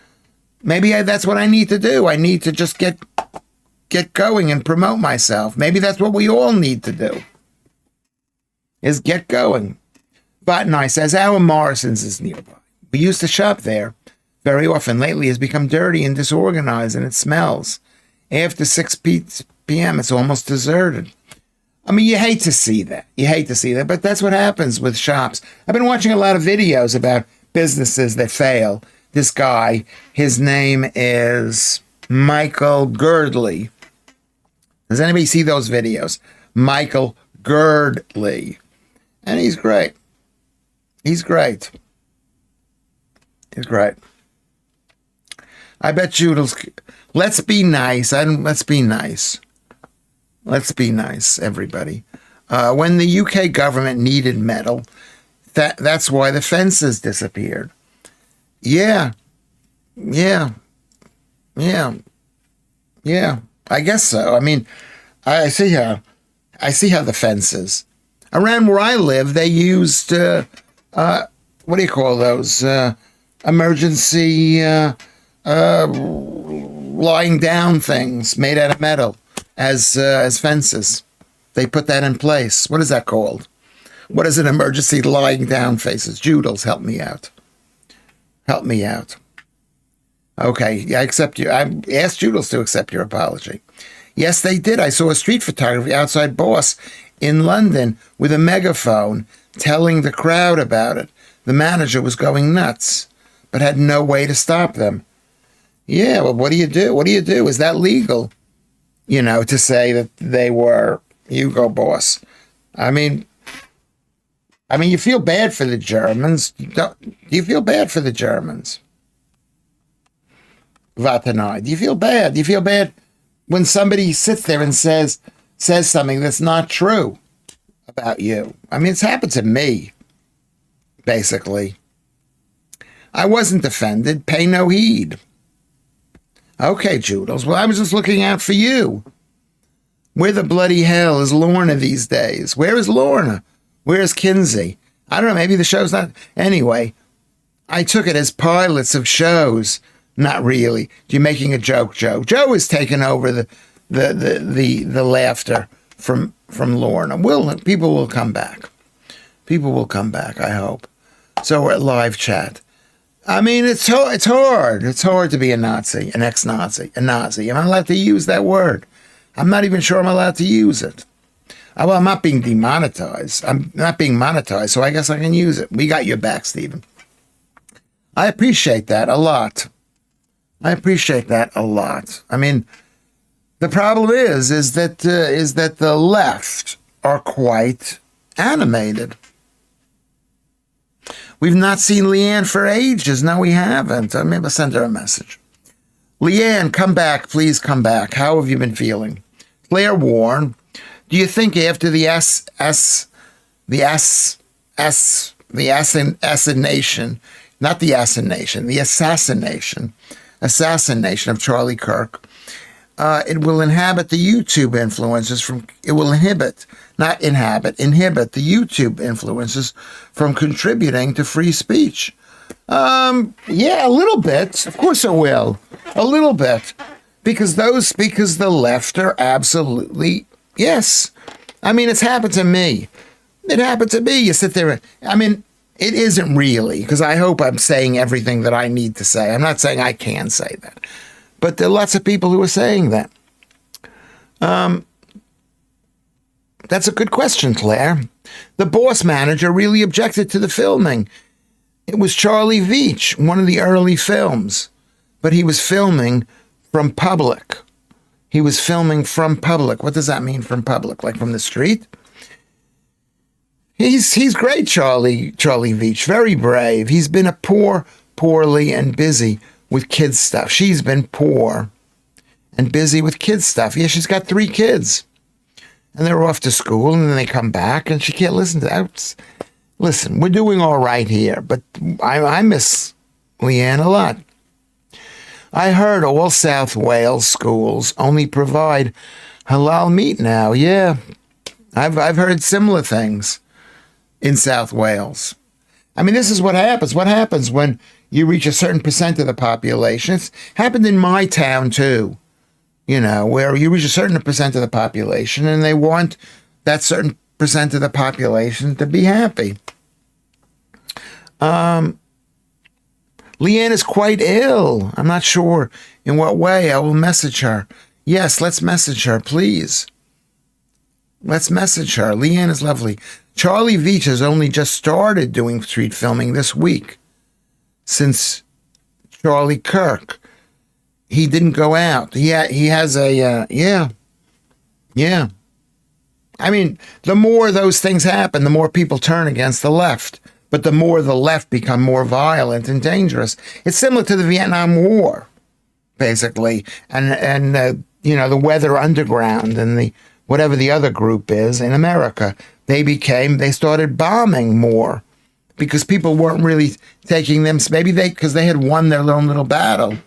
Maybe that's what I need to do. I need to just get going and promote myself. Maybe that's what we all need to do, is get going. Botany says, our Morrison's is nearby. We used to shop there very often. Lately it's become dirty and disorganized, and it smells. After 6 p.m., it's almost deserted. I mean, you hate to see that. But that's what happens with shops. I've been watching a lot of videos about businesses that fail. This guy, his name is Michael Girdley. Does anybody see those videos? Michael Girdley. And he's great. He's great. I bet you let's be nice. Let's be nice. Let's be nice, everybody. When the UK government needed metal, that's why the fences disappeared. Yeah, yeah, yeah, yeah. I guess so. I mean, I see how the fences around where I live. They used what do you call those emergency lying down things made out of metal as fences. They put that in place. What is that called? What is an emergency lying down faces? Joodles, help me out. Help me out. Okay, yeah, I accept you. I asked Joodles to accept your apology. Yes, they did. I saw a street photography outside Boss in London with a megaphone telling the crowd about it. The manager was going nuts, but had no way to stop them. Yeah, well, what do you do? What do you do? Is that legal? You know, to say that they were Hugo Boss. I mean, you feel bad for the Germans. Do you feel bad for the Germans? Vatanai. Do you feel bad? Do you feel bad when somebody sits there and says something that's not true about you? I mean, it's happened to me, basically. I wasn't offended. Pay no heed. Okay, Joodles. Well, I was just looking out for you. Where the bloody hell is Lorna these days? Where is Lorna? Where's Kinsey? I don't know. Maybe the show's not. Anyway, I took it as pilots of shows. Not really. You're making a joke, Joe. Joe is taking over the laughter from Lorna. People will come back. People will come back, I hope. So we're at live chat. I mean, it's hard. It's hard to be a Nazi, an ex-Nazi, a Nazi. Am I allowed to use that word? I'm not even sure I'm allowed to use it. Well, I'm not being demonetized. I'm not being monetized, so I guess I can use it. We got your back, Stephen. I appreciate that a lot. I appreciate that a lot. I mean, the problem is that the left are quite animated. We've not seen Leanne for ages. No, we haven't. I maybe I'll send her a message. Leanne, come back. Please come back. How have you been feeling? Claire Warren, do you think after the assassination of Charlie Kirk, it will inhibit the YouTube influencers inhibit the YouTube influencers from contributing to free speech. Yeah, a little bit. Of course it will. A little bit. Because the left are absolutely, yes. I mean, it's happened to me. It happened to me. You sit there, I mean, it isn't really, because I hope I'm saying everything that I need to say. I'm not saying I can say that. But there are lots of people who are saying that. That's a good question, Claire. The Boss manager really objected to the filming. It was Charlie Veitch, one of the early films. But he was filming from public. He was filming from public. What does that mean, from public? Like from the street? He's great, Charlie Veitch. Very brave. He's been a poorly and busy with kids stuff. She's been poor and busy with kids stuff. Yeah, she's got 3 kids. And they're off to school, and then they come back, and she can't listen to that. Listen, we're doing all right here, but I miss Leanne a lot. I heard all South Wales schools only provide halal meat now. Yeah, I've heard similar things in South Wales. I mean, this is what happens. What happens when you reach a certain percent of the population? It's happened in my town, too. You know, where you reach a certain percent of the population and they want that certain percent of the population to be happy. Leanne is quite ill. I'm not sure in what way. I will message her. Yes, let's message her, please. Let's message her. Leanne is lovely. Charlie Veitch has only just started doing street filming this week. Since Charlie Kirk. He didn't go out. He has a, yeah. I mean, the more those things happen, the more people turn against the left. But the more the left become more violent and dangerous. It's similar to the Vietnam War, basically. And the Weather Underground and the whatever the other group is in America. They started bombing more because people weren't really taking them. Maybe because they had won their own little battle.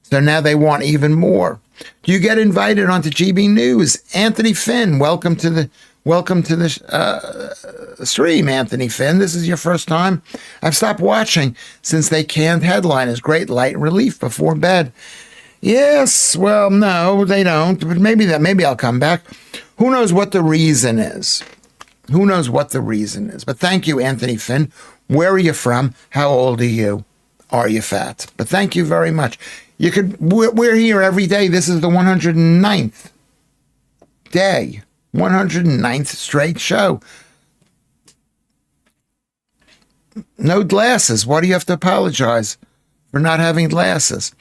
So now they want even more. Do you get invited onto GB News? Anthony Finn, welcome to the stream, Anthony Finn. This is your first time. I've stopped watching since they canned headliners. Great light relief before bed. Yes, well, no, they don't. But maybe I'll come back. Who knows what the reason is? Who knows what the reason is? But thank you, Anthony Finn. Where are you from? How old are you? Are you fat? But thank you very much. We're here every day. This is the 109th day. 109th straight show. No glasses. Why do you have to apologize for not having glasses?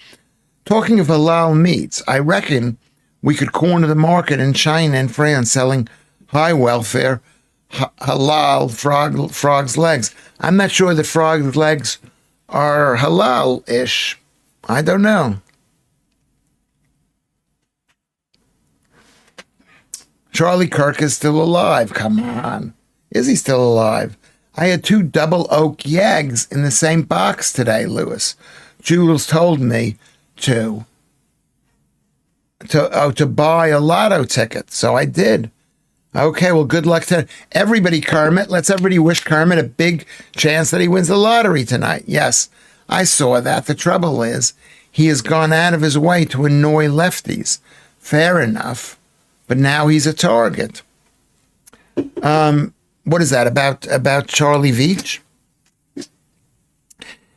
Talking of halal meats, I reckon we could corner the market in China and France selling high welfare halal frog's legs. I'm not sure that frog's legs are halal-ish. I don't know. Charlie Kirk is still alive. Come on. Is he still alive? I had 2 double oak yeggs in the same box today, Lewis. Jules told me to buy a lotto ticket, so I did. Okay, well, good luck to everybody, Kermit. Let's everybody wish Kermit a big chance that he wins the lottery tonight. Yes, I saw that. The trouble is, he has gone out of his way to annoy lefties. Fair enough, but now he's a target. What is that, about Charlie Veach?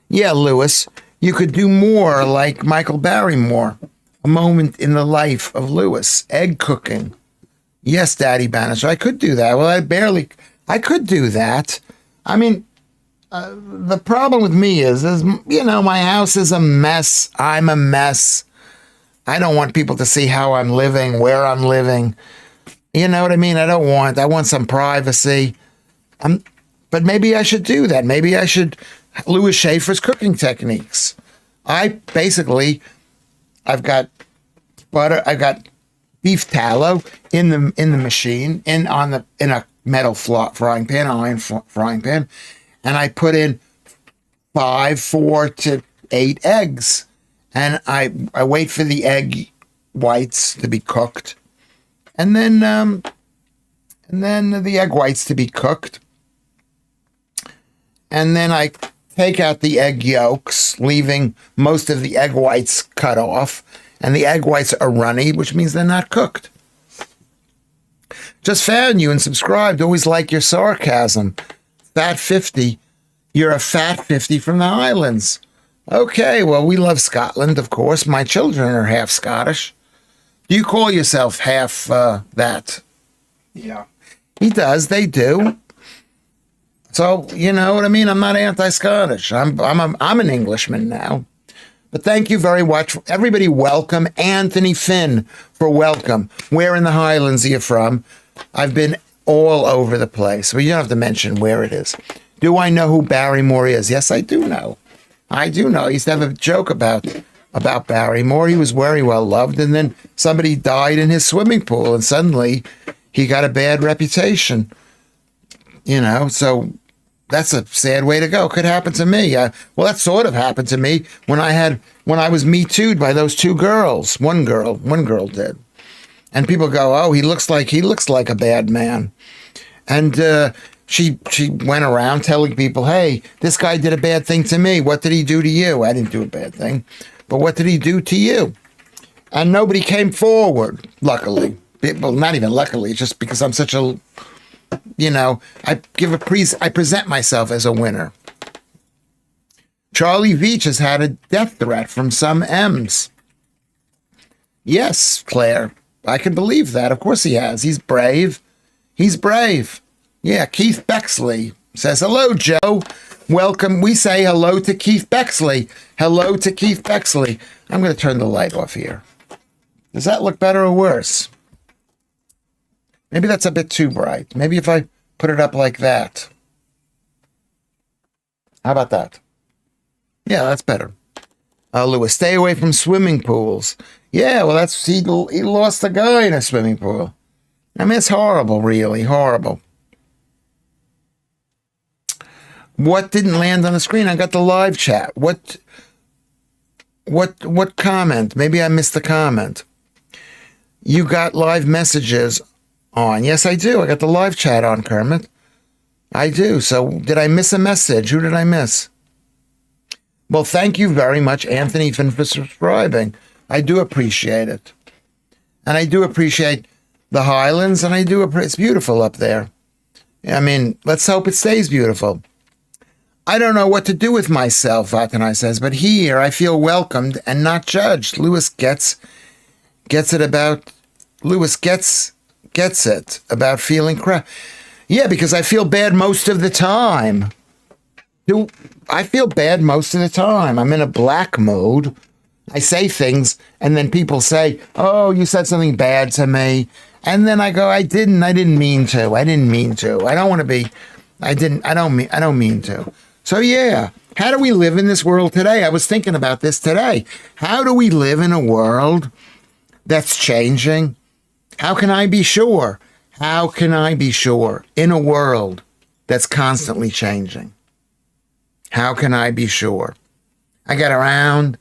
Yeah, Lewis, you could do more like Michael Barrymore. A moment in the life of Lewis. Egg cooking. Yes, Daddy Banisher, I could do that. Well, I could do that. I mean, the problem with me is, my house is a mess. I'm a mess. I don't want people to see how I'm living, where I'm living. You know what I mean? I want some privacy. But maybe I should do that. Maybe I should, Lewis Schaffer's cooking techniques. I've got butter, I've got beef tallow in the machine, in a metal frying pan, iron frying pan, and I put in 4 to 8 eggs, and I wait for the egg whites to be cooked, and then the egg whites to be cooked, and then I take out the egg yolks, leaving most of the egg whites cut off. And the egg whites are runny, which means they're not cooked. Just found you and subscribed. Always like your sarcasm. Fat 50. You're a fat 50 from the Highlands. Okay, well, we love Scotland, of course. My children are half Scottish. Do you call yourself half that? Yeah. He does. They do. So, you know what I mean? I'm not anti-Scottish. I'm an Englishman now. But thank you very much. Everybody welcome Anthony Finn for welcome. Where in the Highlands are you from? I've been all over the place. Well, you don't have to mention where it is. Do I know who Barrymore is? Yes, I do know. I do know. I used to have a joke about Barrymore. He was very well loved, and then somebody died in his swimming pool, and suddenly he got a bad reputation. So that's a sad way to go. Could happen to me. Well, that sort of happened to me when I was Me Too'd by those 2 girls. One girl did, and people go, "Oh, he looks like a bad man," and she went around telling people, "Hey, this guy did a bad thing to me. What did he do to you?" I didn't do a bad thing, but what did he do to you? And nobody came forward. Luckily, well, not even luckily, just because I'm such a I present myself as a winner. Charlie Veach has had a death threat from some M's. Yes, Claire, I can believe that. Of course he has. He's brave. Yeah, Keith Bexley says, "Hello, Joe. Welcome." We say hello to Keith Bexley. Hello to Keith Bexley. I'm going to turn the light off here. Does that look better or worse? Maybe that's a bit too bright. Maybe if I put it up like that. How about that? Yeah, that's better. Lewis, stay away from swimming pools. Yeah, well, he lost a guy in a swimming pool. I mean, it's horrible, really horrible. What didn't land on the screen? I got the live chat. What comment? Maybe I missed the comment. You got live messages on. Yes, I do. I got the live chat on, Kermit. I do. So did I miss a message? Who did I miss? Well, thank you very much, Anthony Finn, for subscribing. I do appreciate it. And I do appreciate the Highlands, and it's beautiful up there. I mean, let's hope it stays beautiful. I don't know what to do with myself, Vatanai says, but here I feel welcomed and not judged. Lewis gets it about feeling crap. Yeah, because I feel bad most of the time. I feel bad most of the time. I'm in a black mode. I say things, and then people say, "Oh, you said something bad to me," and then I go, "I didn't mean to. I didn't mean to. I don't want to be. I don't mean to." So yeah, how do we live in this world today? I was thinking about this today. How do we live in a world that's changing? How can I be sure? How can I be sure in a world that's constantly changing? How can I be sure? I get around,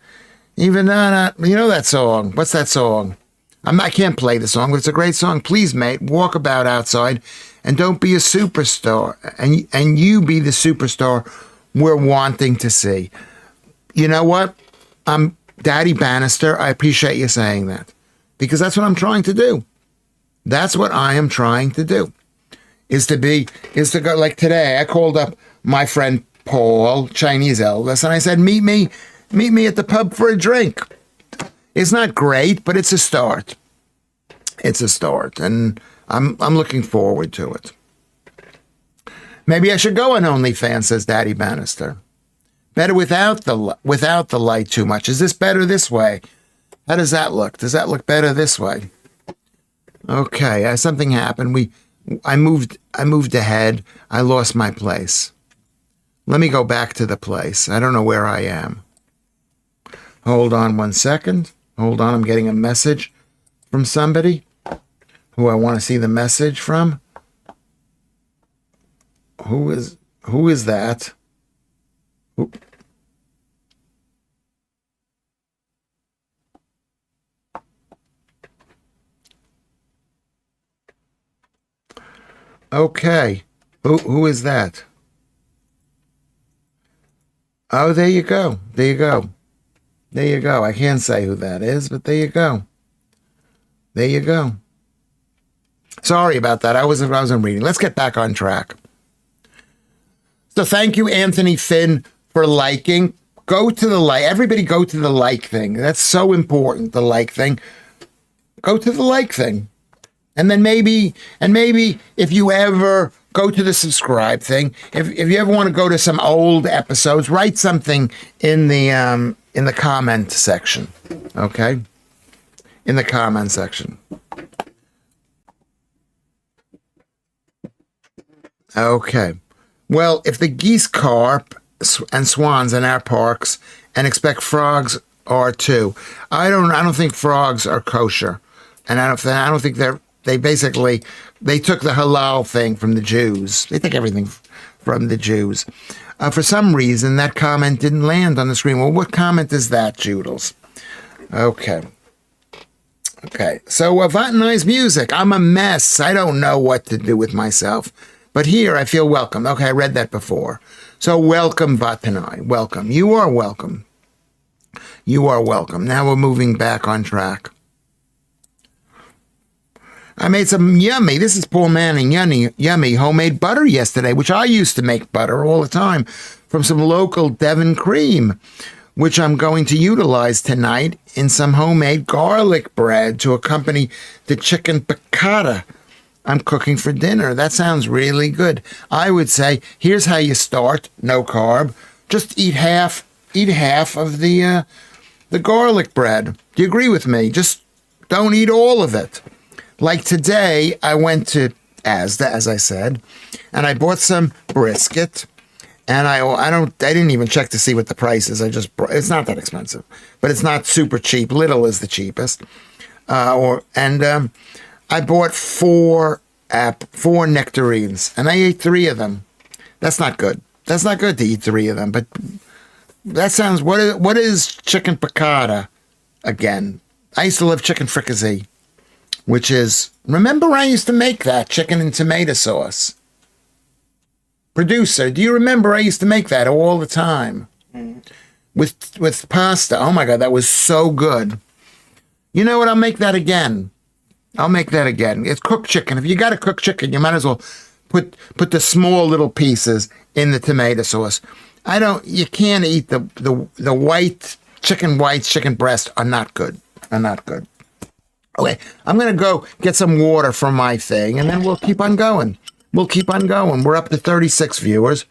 even though, you know that song. What's that song? I can't play the song, but it's a great song. Please, mate, walk about outside and don't be a superstar. And you be the superstar we're wanting to see. You know what? I'm Daddy Bannister. I appreciate you saying that, because that's what I'm trying to do. That's what I am trying to do, is to go, like today, I called up my friend Paul, Chinese Elvis, and I said, meet me at the pub for a drink. It's not great, but it's a start. It's a start, and I'm looking forward to it. Maybe I should go on OnlyFans, says Daddy Bannister. Better without the light too much. Is this better this way? How does that look? Does that look better this way? Okay, something happened. I moved ahead. I lost my place. Let me go back to the place. I don't know where I am. Hold on 1 second. Hold on, I'm getting a message from somebody who I want to see the message from. Who is that? Who? Okay. Who is that? Oh, there you go. There you go. There you go. I can't say who that is, but there you go. There you go. Sorry about that. I wasn't reading. Let's get back on track. So thank you, Anthony Finn, for liking. Go to the like. Everybody go to the like thing. That's so important, the like thing. Go to the like thing. And then maybe if you ever go to the subscribe thing, if you ever want to go to some old episodes, write something in the comment section. Okay? In the comment section. Okay. Well, if the geese, carp, and swans in our parks and expect frogs are too, I don't think frogs are kosher, and I don't think they took the halal thing from the Jews. They take everything from the Jews. For some reason, that comment didn't land on the screen. Well, what comment is that, Joodles? Okay. So, Vatanai's music. I'm a mess. I don't know what to do with myself. But here, I feel welcome. Okay, I read that before. So, welcome, Vatanai. Welcome. You are welcome. You are welcome. Now we're moving back on track. I made some yummy, this is Paul Manning, yummy homemade butter yesterday, which I used to make butter all the time from some local Devon cream, which I'm going to utilize tonight in some homemade garlic bread to accompany the chicken piccata I'm cooking for dinner. That sounds really good. I would say, here's how you start, no carb. Just eat half of the garlic bread. Do you agree with me? Just don't eat all of it. Like today, I went to Asda, as I said, and I bought some brisket, and I didn't even check to see what the price is. It's not that expensive, but it's not super cheap. Little is the cheapest. I bought four nectarines, and I ate 3 of them. That's not good. That's not good to eat 3 of them. But that sounds. What is chicken piccata again? I used to love chicken fricassee, which is. Remember, I used to make that chicken and tomato sauce. Producer, do you remember I used to make that all the time with pasta? Oh my God, that was so good. You know what? I'll make that again. It's cooked chicken. If you got to cook chicken, you might as well put the small little pieces in the tomato sauce. You can't eat the white chicken breast are not good. Okay, I'm going to go get some water from my thing, and then we'll keep on going. We're up to 36 viewers.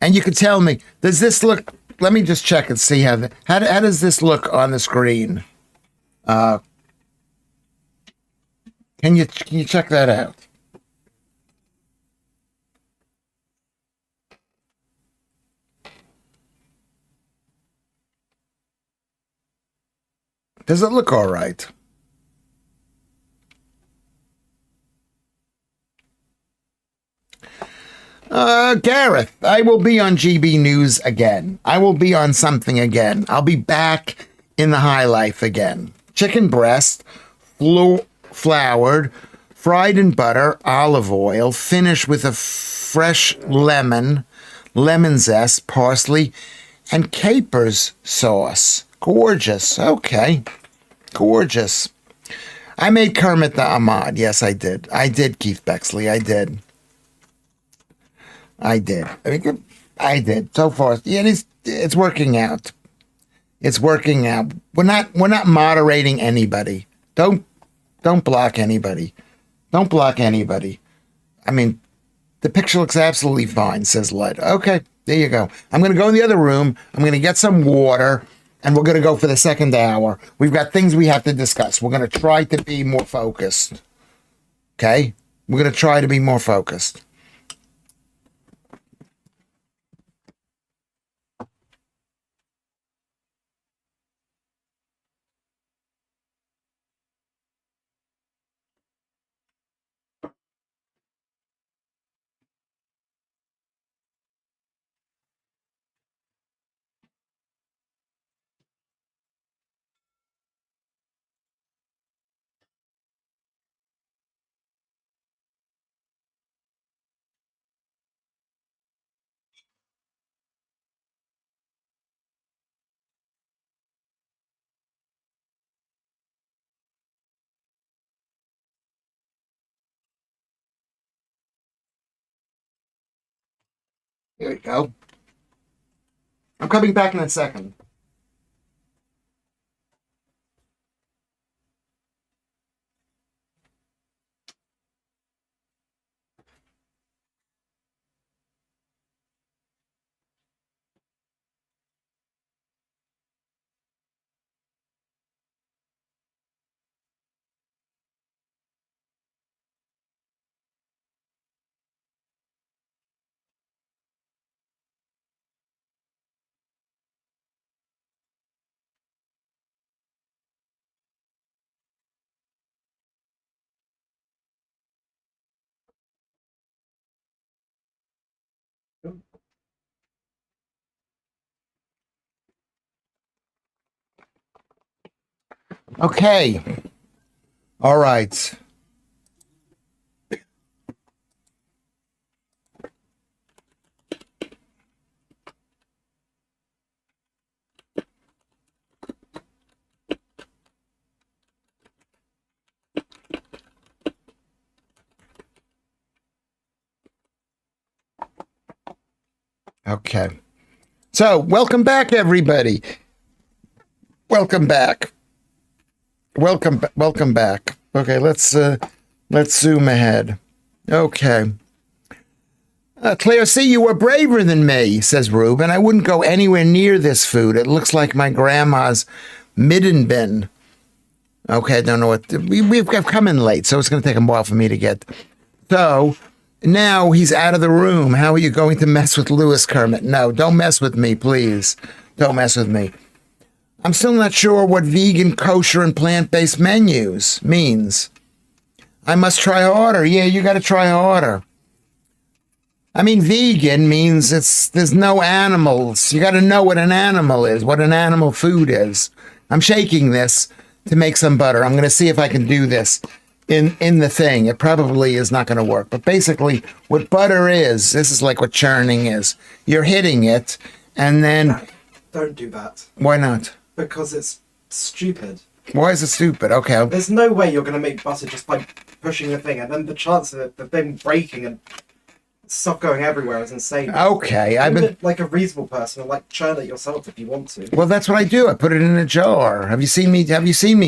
And you can tell me, does this look, let me just check and see how does this look on the screen? Can you check that out? Does it look all right? Gareth, I will be on GB News again. I will be on something again. I'll be back in the high life again. Chicken breast, floured, fried in butter, olive oil, finished with a fresh lemon zest, parsley, and capers sauce. Gorgeous. Okay. Gorgeous. I made Kermit the Ahmad. Yes, I did. Keith Bexley. I did. I did. So far, yeah, it's working out. We're not moderating anybody. Don't block anybody. I mean, the picture looks absolutely fine, says Lud. Okay, there you go. I'm going to go in the other room. I'm going to get some water, and we're going to go for the second hour. We've got things we have to discuss. We're going to try to be more focused. Okay? We're going to try to be more focused. Here we go. I'm coming back in a second. Okay. All right. Okay. So, welcome back, everybody. Welcome back. Welcome back. Okay, let's zoom ahead. Okay. Claire, see, you were braver than me, says Ruben. I wouldn't go anywhere near this food. It looks like my grandma's midden bin. Okay, I don't know what... We've come in late, so it's going to take a while for me to get... So, now he's out of the room. How are you going to mess with Lewis, Kermit? No, don't mess with me, please. Don't mess with me. I'm still not sure what vegan, kosher, and plant-based menus means. I must try harder. Yeah, you got to try harder. I mean, vegan means there's no animals. You got to know what an animal is, what an animal food is. I'm shaking this to make some butter. I'm going to see if I can do this in the thing. It probably is not going to work. But basically, what butter is, this is like what churning is. You're hitting it, and then... Don't do that. Why not? Because it's stupid. Why is it stupid? Okay. There's no way you're going to make butter just by pushing the thing, and then the chance of the thing breaking and stuff going everywhere is insane. Okay. Even like a reasonable person, like churn it yourself if you want to. Well, that's what I do. I put it in a jar. Have you seen me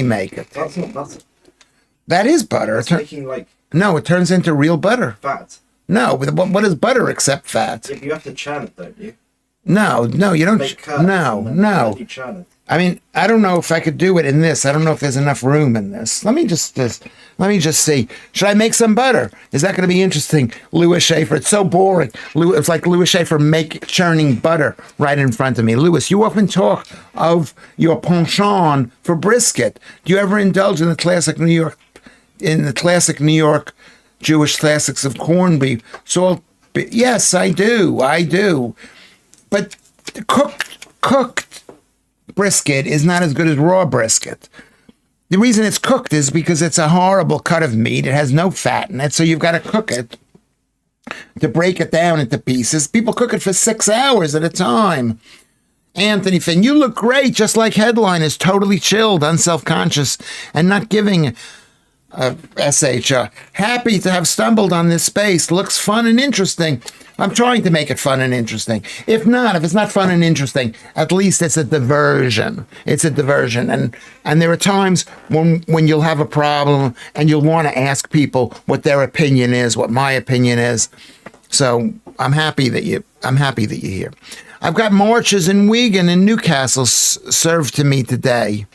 make it? That's not butter. That is butter. It's making like No, it turns into real butter. fat. No, what is butter except fat? If you have to churn it, don't you? No, you don't. Make curds No. and then you churn it. I mean, I don't know if I could do it in this. I don't know if there's enough room in this. Let me just see. Should I make some butter? Is that going to be interesting? Lewis Schaffer. It's so boring. It's like Lewis Schaffer churning butter right in front of me. Lewis, you often talk of your penchant for brisket. Do you ever indulge in the classic New York Jewish classics of corned beef? Yes, I do. But cooked brisket is not as good as raw brisket. The reason it's cooked is because it's a horrible cut of meat. It has no fat in it, so you've got to cook it to break it down into pieces. People cook it for 6 hours at a time. Anthony Finn, you look great, just like Headline is totally chilled, unself-conscious, and not giving SH. Happy to have stumbled on this space. Looks fun and interesting. I'm trying to make it fun and interesting. If it's not fun and interesting, at least it's a diversion. It's a diversion. And there are times when you'll have a problem and you'll want to ask people what their opinion is, what my opinion is. So I'm happy that you're here. I've got marches in Wigan and Newcastle served to me today.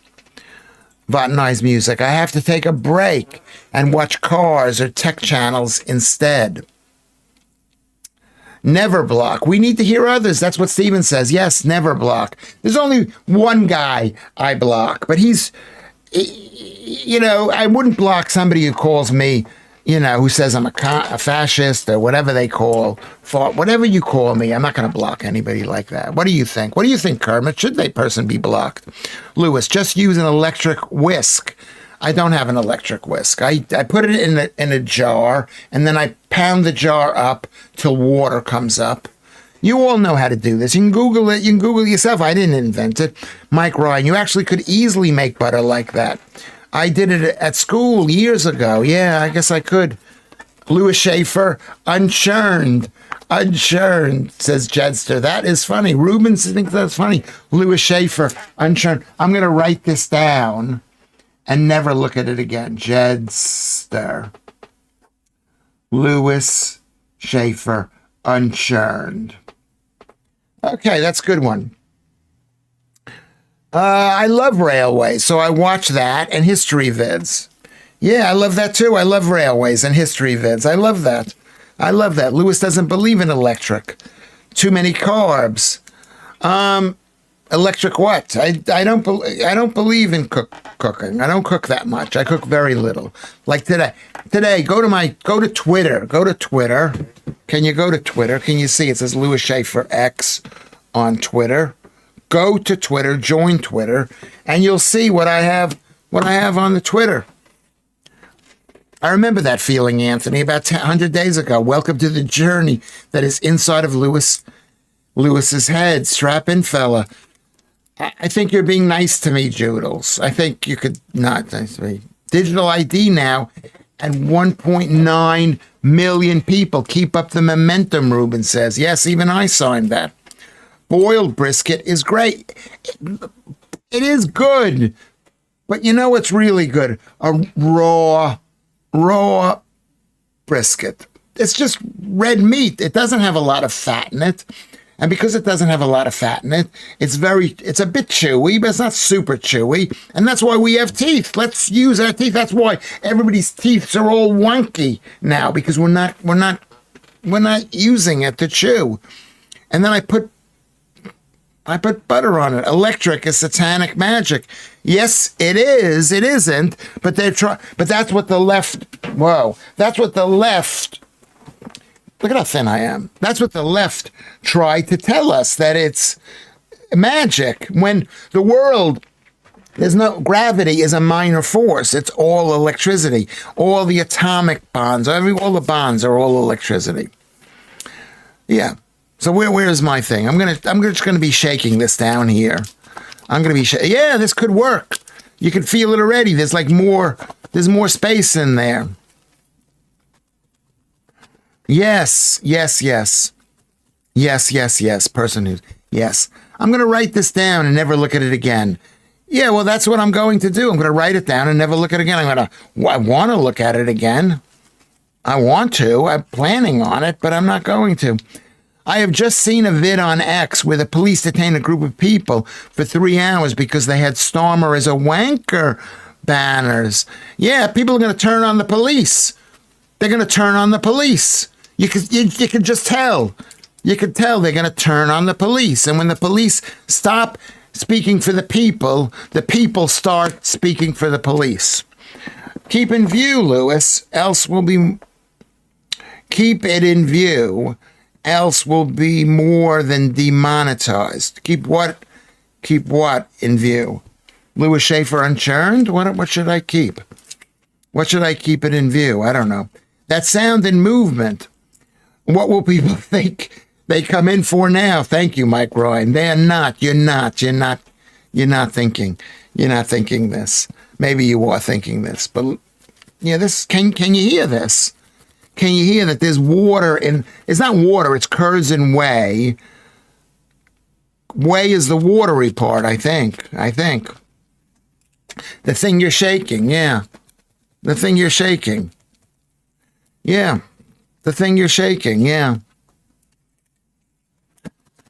Demonetized music. I have to take a break and watch cars or tech channels instead. Never block. We need to hear others. That's what Steven says. Yes, never block. There's only one guy I block, but I wouldn't block somebody who calls me, who says I'm a fascist or whatever they call, whatever you call me. I'm not going to block anybody like that. What do you think? What do you think, Kermit? Should that person be blocked? Lewis, just use an electric whisk. I don't have an electric whisk. I put it in a jar, and then I pound the jar up till water comes up. You all know how to do this. You can Google it. You can Google it yourself. I didn't invent it. Mike Ryan, you actually could easily make butter like that. I did it at school years ago. Yeah, I guess I could. Lewis Schaffer, unchurned, says Jedster. That is funny. Rubens thinks that's funny. Lewis Schaffer, unchurned. I'm going to write this down and never look at it again. Jedster. Lewis Schaffer, unchurned. Okay, that's a good one. I love railways, so I watch that and history vids. Yeah, I love that too. I love railways and history vids. I love that. Lewis doesn't believe in electric. Too many carbs. Electric what? I don't believe in cooking. I don't cook that much. I cook very little. Like today, go to Twitter. Go to Twitter. Can you go to Twitter? Can you see it says Lewis Schaffer X on Twitter? Go to Twitter, join Twitter, and you'll see what I have on the Twitter. I remember that feeling, Anthony, about 100 days ago. Welcome to the journey that is inside of Lewis's head. Strap in, fella. I think you're being nice to me, Joodles. I think you could not nice to me. Digital ID now, and 1.9 million people. Keep up the momentum, Ruben says. Yes, even I signed that. Boiled brisket is great. It is good. But you know what's really good? A raw brisket. It's just red meat. It doesn't have a lot of fat in it. And because it doesn't have a lot of fat in it, it's a bit chewy, but it's not super chewy. And that's why we have teeth. Let's use our teeth. That's why everybody's teeth are all wonky now, because we're not using it to chew. And then I put I put butter on it. Electric is satanic magic. Yes, it is. It isn't. But they try. But that's what the left. Whoa. That's what the left. Look at how thin I am. That's what the left tried to tell us, that it's magic. When the world, there's no, gravity is a minor force. It's all electricity. All the atomic bonds, all the bonds are all electricity. Yeah. So where's my thing? I'm just gonna be shaking this down here. I'm gonna be yeah, this could work. You can feel it already. There's more space in there. Yes. Person who's yes. I'm gonna write this down and never look at it again. Yeah, well, that's what I'm going to do. I'm gonna write it down and never look at it again. I want to look at it again. I want to. I'm planning on it, but I'm not going to. I have just seen a vid on X where the police detained a group of people for 3 hours because they had Stormer as a wanker banners. Yeah, people are going to turn on the police. They're going to turn on the police. You can just tell. You can tell they're going to turn on the police. And when the police stop speaking for the people start speaking for the police. Keep in view, Lewis, else will be... Keep it in view, else will be more than demonetized. Keep what in view? Lewis Schaffer unchurned? What should I keep? What should I keep it in view? I don't know. That sound and movement. What will people think they come in for now? Thank you, Mike Ryan. They're not. You're not thinking. You're not thinking this. Maybe you are thinking this. But yeah, this can you hear this? Can you hear that there's water in... It's not water, it's Curzon Whey. Whey is the watery part, I think. The thing you're shaking, yeah. The thing you're shaking. Yeah. The thing you're shaking, yeah.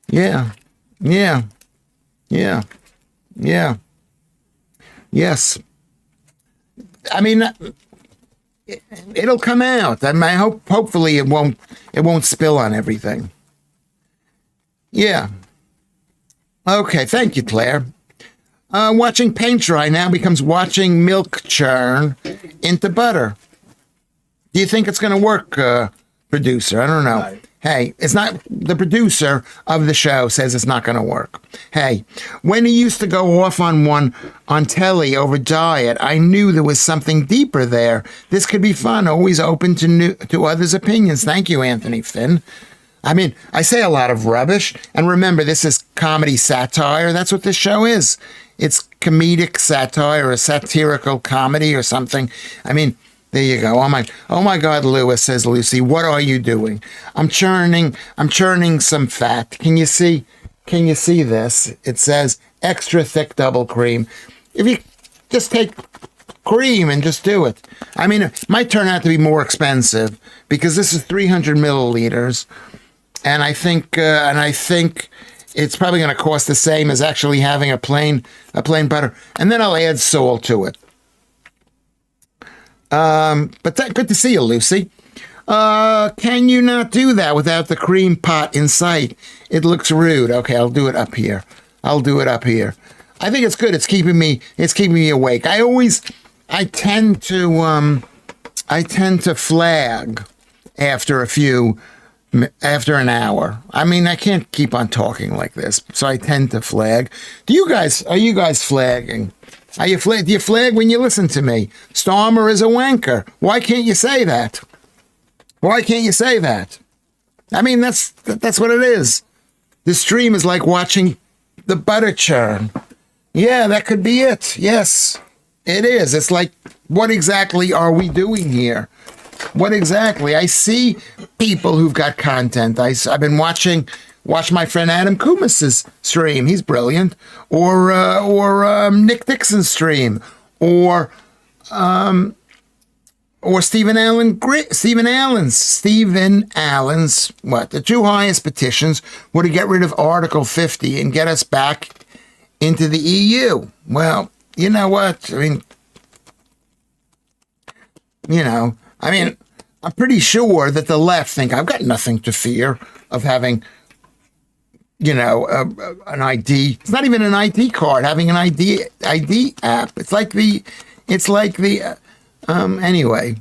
Yeah. Yes. I mean... It'll come out. I mean, hopefully it won't spill on everything. Yeah. Okay, thank you, Claire. Watching paint dry now becomes watching milk churn into butter. Do you think it's going to work, producer? I don't know. No. Hey, it's not, the producer of the show says it's not going to work. Hey, when he used to go off on telly over diet, I knew there was something deeper there. This could be fun, always open to others' opinions. Thank you, Anthony Finn. I mean, I say a lot of rubbish, and remember, this is comedy satire. That's what this show is. It's comedic satire, or satirical comedy or something. I mean, there you go. Oh my God, Lewis, says Lucy. What are you doing? I'm churning some fat. Can you see this? It says extra thick double cream. If you just take cream and just do it. I mean, it might turn out to be more expensive because this is 300 milliliters. And I think it's probably going to cost the same as actually having a plain butter. And then I'll add salt to it. But good to see you, Lucy. Can you not do that without the cream pot in sight? It looks rude. Okay, I'll do it up here. I think it's good. It's keeping me awake. I tend to flag after an hour. I mean, I can't keep on talking like this, so I tend to flag. Are you guys flagging? Do you flag when you listen to me? Stormer is a wanker. Why can't you say that? I mean, that's what it is. The stream is like watching the butter churn. Yeah, that could be it. Yes, it is. It's like, what exactly are we doing here? What exactly? I see people who've got content. I've been watch my friend Adam Kumis's stream. He's brilliant. Or Nick Dixon's stream. Or Stephen Allen's, what? The 2 highest petitions were to get rid of Article 50 and get us back into the EU. Well, you know what? I mean, I'm pretty sure that the left think I've got nothing to fear of having an ID. It's not even an ID card. Having an ID app. Anyway.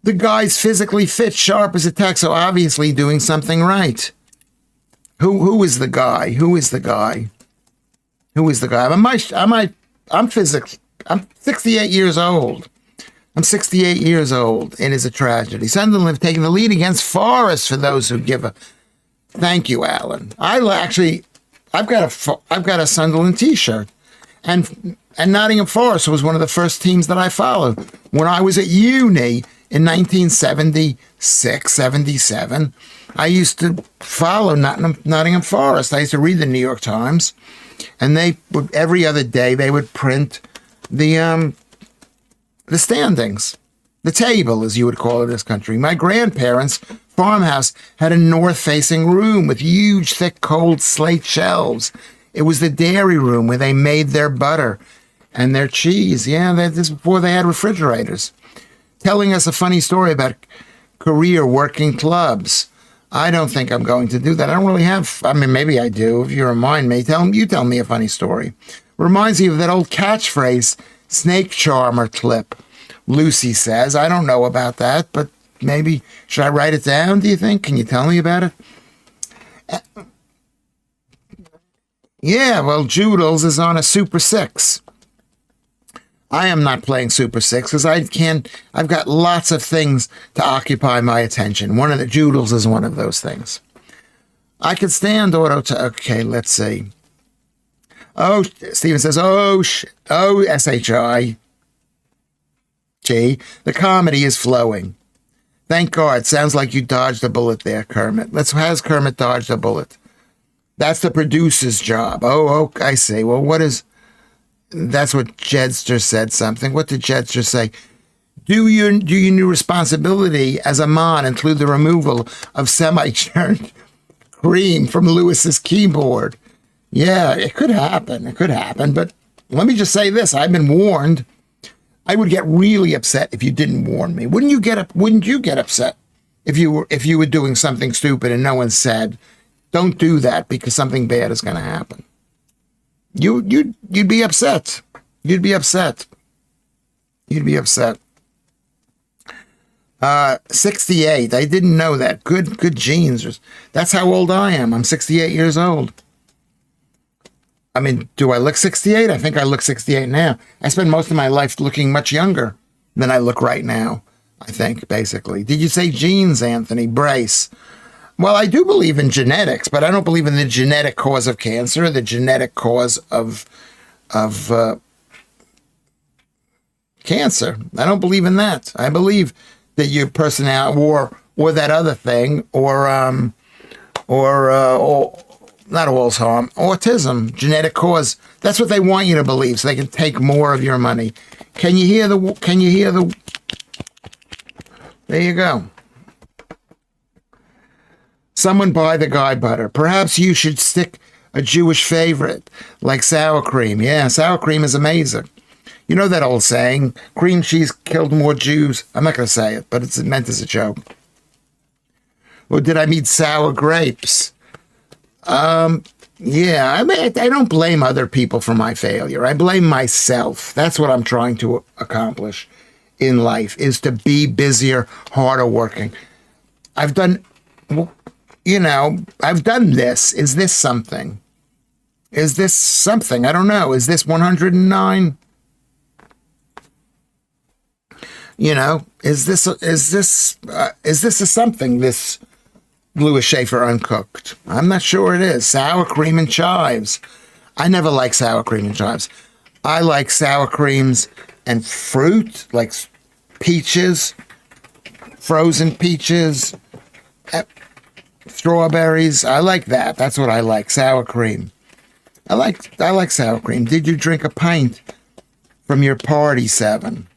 The guy's physically fit, sharp as a tack, so obviously doing something right. Who is the guy? Who is the guy? Who is the guy? I'm 68 years old. I'm 68 years old. It is a tragedy. Sunderland have taken the lead against Forest for those who give a. Thank you, Alan. I've got a Sunderland T-shirt, and Nottingham Forest was one of the first teams that I followed when I was at uni in 1976, 77. I used to follow Nottingham Forest. I used to read the New York Times, and they would every other day they would print the standings, the table, as you would call it in this country. My grandparents' farmhouse had a north-facing room with huge, thick, cold slate shelves. It was the dairy room where they made their butter and their cheese. Yeah, this is before they had refrigerators. Telling us a funny story about career working clubs. I don't think I'm going to do that. I don't really have. I mean, maybe I do. If you remind me, tell me a funny story. Reminds me of that old catchphrase, snake charmer clip. Lucy says, I don't know about that, but maybe, should I write it down, do you think? Can you tell me about it? Yeah, well, Joodles is on a Super 6. I am not playing Super 6 because I've got lots of things to occupy my attention. One of the Joodles is one of those things. I could stand okay, let's see. Oh, Stephen says, SHI. The comedy is flowing. Thank God. Sounds like you dodged a bullet there, Kermit. Has Kermit dodged a bullet? That's the producer's job. Oh, I see. Well, that's what Jedster said something. What did Jedster say? Do your new responsibility as a mod include the removal of semi-churned cream from Lewis's keyboard? Yeah, it could happen. But let me just say this. I've been warned. I would get really upset if you didn't warn me. Wouldn't you get upset if you were doing something stupid and no one said, don't do that because something bad is going to happen? You'd be upset. You'd be upset. 68. I didn't know that. Good genes. That's how old I am. I'm 68 years old. I mean, do I look 68? I think I look 68 now. I spend most of my life looking much younger than I look right now, I think, basically. Did you say genes, Anthony? Brace. Well, I do believe in genetics, but I don't believe in the genetic cause of cancer, the genetic cause of cancer. I don't believe in that. I believe that your personality or that other thing or not Alzheimer's, autism, genetic cause. That's what they want you to believe, so they can take more of your money. Can you hear the? There you go. Someone buy the guy butter. Perhaps you should stick a Jewish favorite like sour cream. Yeah, sour cream is amazing. You know that old saying, cream cheese killed more Jews. I'm not going to say it, but it's meant as a joke. Or did I mean sour grapes? Yeah, I mean, I don't blame other people for my failure. I blame myself. That's what I'm trying to accomplish in life, is to be busier, harder working. I've done this. Is this something? I don't know. Is this 109? Is this a something, this Lewis Schaffer Uncooked? I'm not sure it is. Sour cream and chives. I never like sour cream and chives. I like sour creams and fruit, like peaches, frozen peaches, strawberries. I like that. That's what I like. Sour cream. I like sour cream. Did you drink a pint from your party, 7?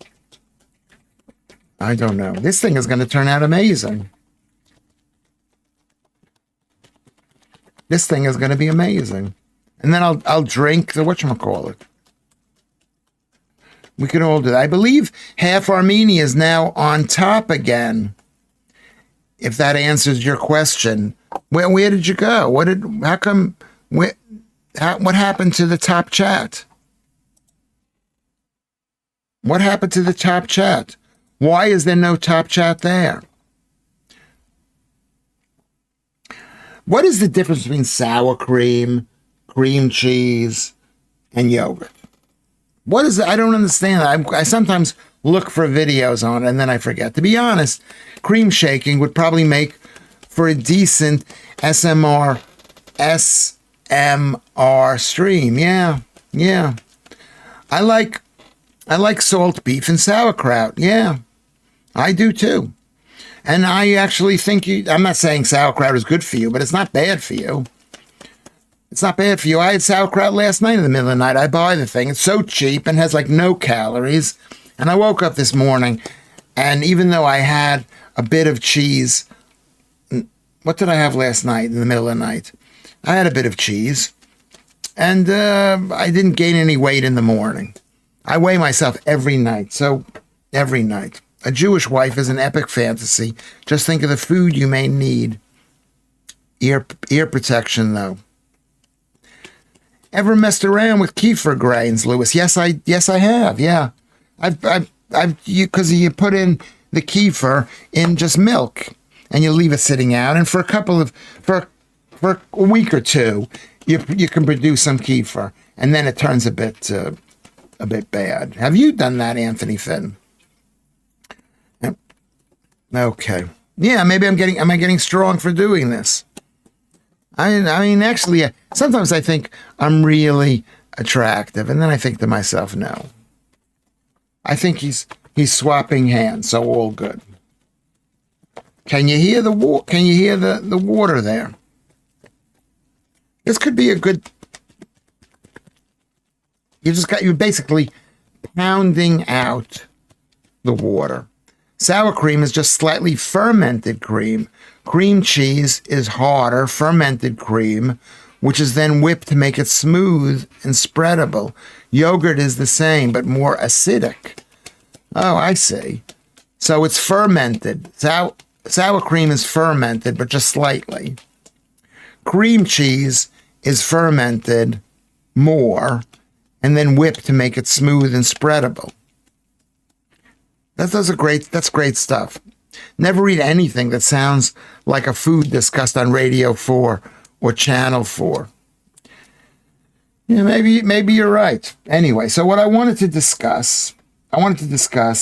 I don't know. This thing is going to turn out amazing. This thing is going to be amazing. And then I'll drink the whatchamacallit. We can all do that. I believe half Armenia is now on top again. If that answers your question, Where did you go? How come, what happened to the top chat? What happened to the top chat? Why is there no top chat there? What is the difference between sour cream, cream cheese, and yogurt? What is it? I don't understand that. I sometimes look for videos on it and then I forget. To be honest, cream shaking would probably make for a decent SMR stream. Yeah. I like salt beef and sauerkraut. Yeah, I do too. And I actually think I'm not saying sauerkraut is good for you, but it's not bad for you. It's not bad for you. I had sauerkraut last night in the middle of the night. I buy the thing. It's so cheap and has like no calories. And I woke up this morning, and even though I had a bit of cheese, what did I have last night in the middle of the night? I had a bit of cheese, and I didn't gain any weight in the morning. I weigh myself every night, so every night. A Jewish wife is an epic fantasy. Just think of the food you may need. Ear protection, though. Ever messed around with kefir grains, Lewis? Yes, I have. Yeah, because you put in the kefir in just milk, and you leave it sitting out, and for a week or two, you can produce some kefir, and then it turns a bit bad. Have you done that, Anthony Finn? Okay. Yeah, maybe am I getting strong for doing this? I mean, actually, sometimes I think I'm really attractive, and then I think to myself, no. I think he's swapping hands, so all good. Can you hear the water there? This could be a good. You're basically pounding out the water. Sour cream is just slightly fermented cream. Cream cheese is harder, fermented cream, which is then whipped to make it smooth and spreadable. Yogurt is the same, but more acidic. Oh, I see. So it's fermented. Sour cream is fermented, but just slightly. Cream cheese is fermented more and then whipped to make it smooth and spreadable. That's great stuff. Never read anything that sounds like a food discussed on Radio 4 or Channel 4. Yeah, maybe you're right. Anyway, so what I wanted to discuss that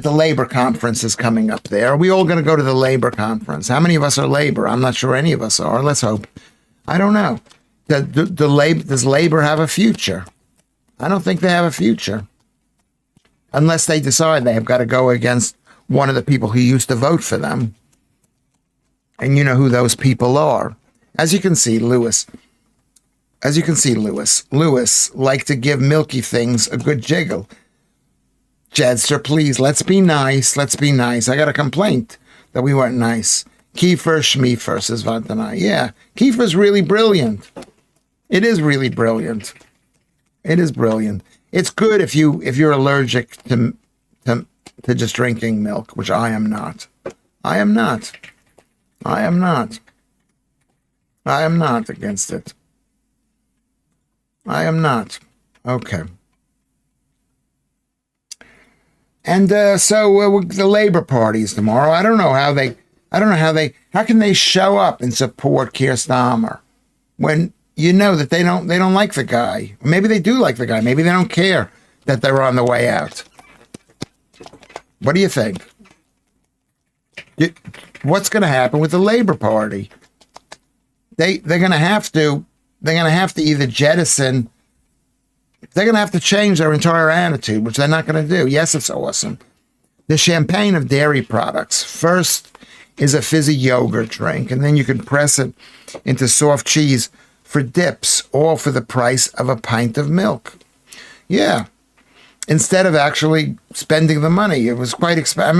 the labor conference is coming up there. Are we all going to go to the labor conference? How many of us are labor? I'm not sure any of us are. Let's hope. I don't know. Does labor have a future? I don't think they have a future. Unless they decide they have got to go against one of the people who used to vote for them. And you know who those people are. As you can see, Lewis liked to give milky things a good jiggle. Jedster, please, let's be nice. I got a complaint that we weren't nice. Kefir Schmiefer, says Vantanai. Yeah, Kefir's really brilliant. It is really brilliant. It is brilliant. It's good if you're allergic to just drinking milk, which I am not. I am not against it. I am not. Okay. And so the Labor Party's tomorrow. I don't know how can they show up and support Keir Starmer when you know that they don't like the guy. Maybe they do like the guy. Maybe they don't care that they're on the way out. What do you think? What's going to happen with the Labor Party? They're going to have to either jettison. They're going to have to change their entire attitude, which they're not going to do. Yes, it's awesome. The champagne of dairy products. First is a fizzy yogurt drink, and then you can press it into soft cheese for dips, all for the price of a pint of milk. Yeah. Instead of actually spending the money. It was quite expensive. I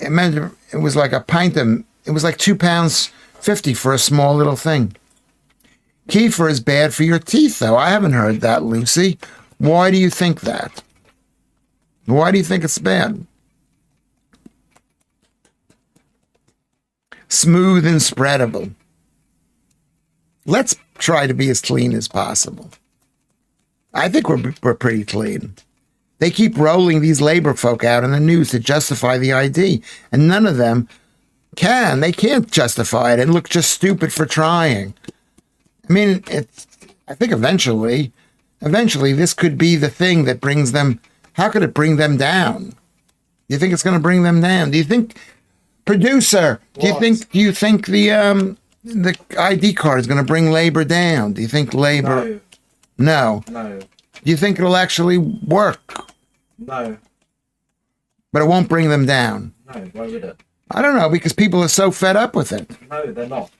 remember it was like a pint of, it was like £2.50 for a small little thing. Kefir is bad for your teeth, though. I haven't heard that, Lucy. Why do you think that? Why do you think it's bad? smooth and spreadable. Let's try to be as clean as possible. I think we're pretty clean. They keep rolling these labor folk out in the news to justify the ID, and none of them can. They can't justify it and look just stupid for trying. I mean, I think eventually this could be the thing that brings them. How could it bring them down? You think it's going to bring them down? Do you think, producer? Do you think the ID card is going to bring labor down? Do you think labor? No. No. Do you think it'll actually work? No. But it won't bring them down. No. Why would it? I don't know, because people are so fed up with it. No, they're not.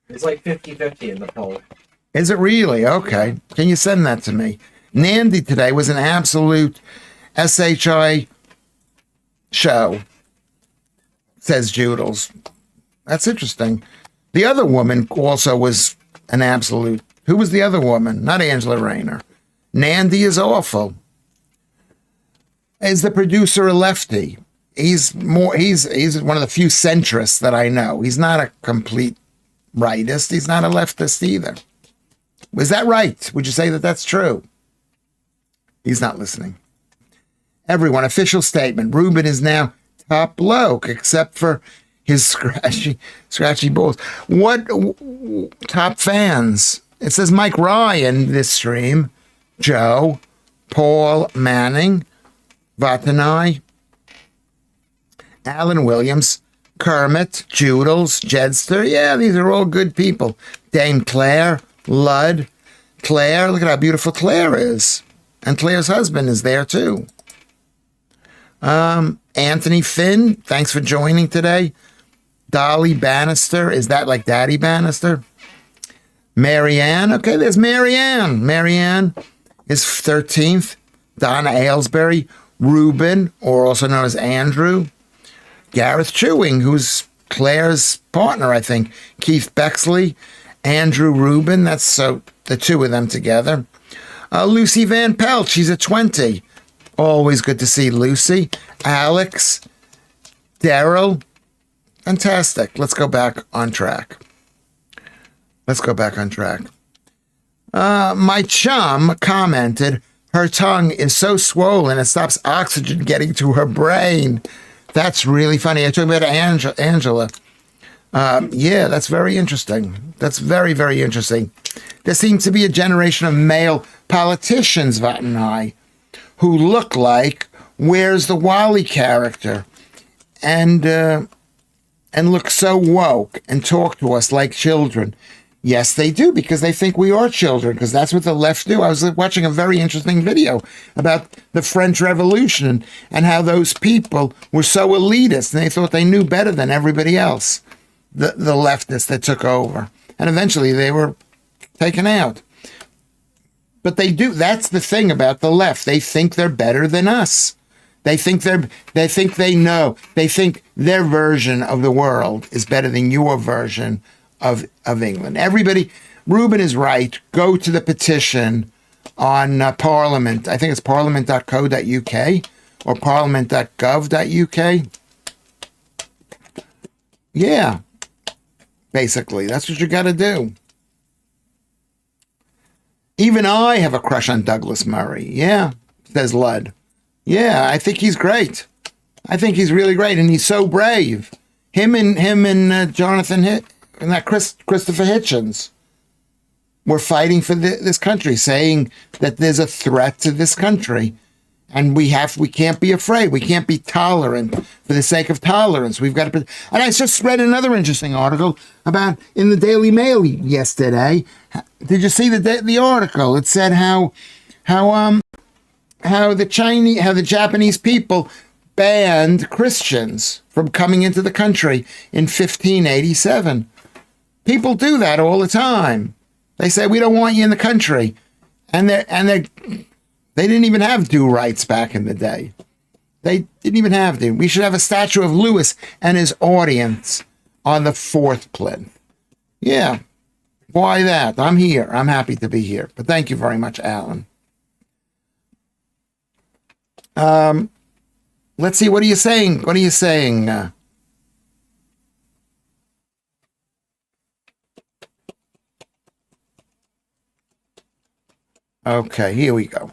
It's like 50-50 in the poll. Is it really? Okay. Can you send that to me? Nandy today was an absolute SHI show, says Joodles. That's interesting. The other woman also was an absolute. Who was the other woman? Not Angela Rayner. Nandy is awful. Is the producer a lefty? He's one of the few centrists that I know. He's not a complete rightist. He's not a leftist either. Was that right? Would you say that that's true? He's not listening. Everyone, official statement. Ruben is now top bloke, except for his scratchy balls. What top fans? It says Mike Ryan this stream. Joe, Paul Manning, Vatanai, Alan Williams, Kermit, Joodles, Jedster. Yeah, these are all good people. Dame Claire, Ludd, Claire. Look at how beautiful Claire is. And Claire's husband is there too. Anthony Finn, thanks for joining today. Dolly Bannister, is that like Daddy Bannister? Marianne, okay, there's Marianne. Marianne is 13th. Donna Aylesbury, Ruben, or also known as Andrew. Gareth Chewing, who's Claire's partner, I think. Keith Bexley, Andrew Rubin, that's so the two of them together. Lucy Van Pelt, she's a 20. Always good to see Lucy. Alex, Daryl, fantastic. Let's go back on track. My chum commented, her tongue is so swollen it stops oxygen getting to her brain. That's really funny. I talked about Angela. Yeah, that's very interesting. That's very, very interesting. There seems to be a generation of male politicians, Vat and I, who look like Where's the Wally character and look so woke and talk to us like children. Yes, they do, because they think we are children, because that's what the left do. I was watching a very interesting video about the French Revolution and how those people were so elitist and they thought they knew better than everybody else, the leftists that took over. And eventually they were taken out. But they do. That's the thing about the left. They think they're better than us. They think they know. They think their version of the world is better than your version of England. Everybody, Ruben is right. Go to the petition on Parliament. I think it's parliament.co.uk or parliament.gov.uk. Yeah, basically, that's what you got to do. Even I have a crush on Douglas Murray. Yeah, says Ludd. Yeah, I think he's great. I think he's really great, and he's so brave. Him and Jonathan and that Christopher Hitchens were fighting for this country, saying that there's a threat to this country, and we can't be afraid. We can't be tolerant for the sake of tolerance. We've got to. And I just read another interesting article about in the Daily Mail yesterday. Did you see the article? It said how the Japanese people banned Christians from coming into the country in 1587. People do that all the time. They say, we don't want you in the country. And they didn't even have due rights back in the day. They didn't even have to. We should have a statue of Lewis and his audience on the 4th plinth. Yeah. Why that? I'm here. I'm happy to be here. But thank you very much, Alan. Let's see. What are you saying? What are you saying? Okay, here we go.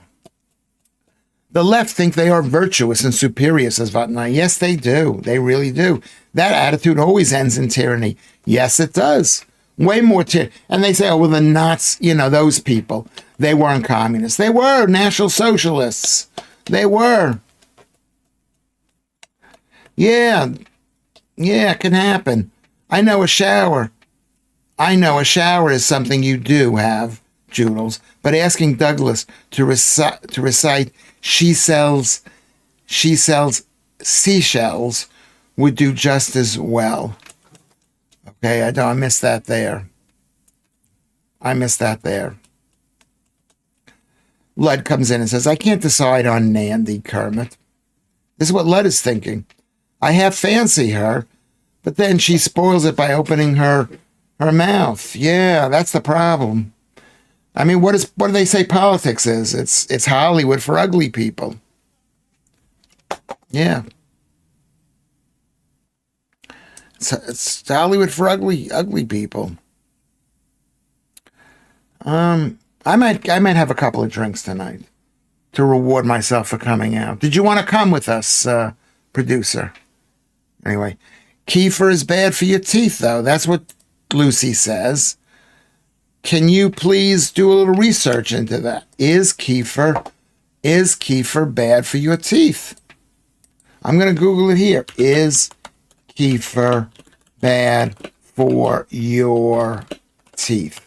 The left think they are virtuous and superior, says Vatnai. Yes, they do. They really do. That attitude always ends in tyranny. Yes, it does. Way more tyranny. And they say, oh, well, the Nazis, those people, they weren't communists. They were National Socialists. They were. Yeah, it can happen. I know a shower is something you do have, Joodles, but asking Douglas to recite she sells seashells would do just as well. Okay, I missed that there. Lud comes in and says, I can't decide on Nandy, Kermit. This is what Lud is thinking. I half fancy her, but then she spoils it by opening her mouth. Yeah, that's the problem. I mean, what do they say politics is? It's Hollywood for ugly people. Yeah. It's Hollywood for ugly people. I might have a couple of drinks tonight to reward myself for coming out. Did you want to come with us, producer? Anyway, kefir is bad for your teeth, though. That's what Lucy says. Can you please do a little research into that? Is kefir bad for your teeth? I'm going to Google it here. Is kefir bad for your teeth?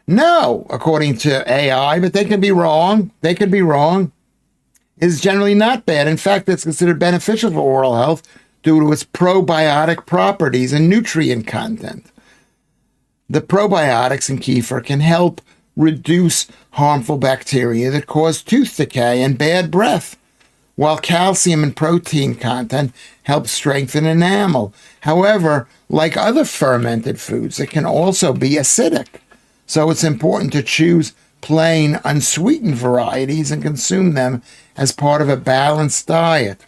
No, according to AI, but they can be wrong. Is generally not bad. In fact, it's considered beneficial for oral health due to its probiotic properties and nutrient content. The probiotics in kefir can help reduce harmful bacteria that cause tooth decay and bad breath, while calcium and protein content help strengthen enamel. However, like other fermented foods, it can also be acidic. So it's important to choose plain, unsweetened varieties and consume them as part of a balanced diet.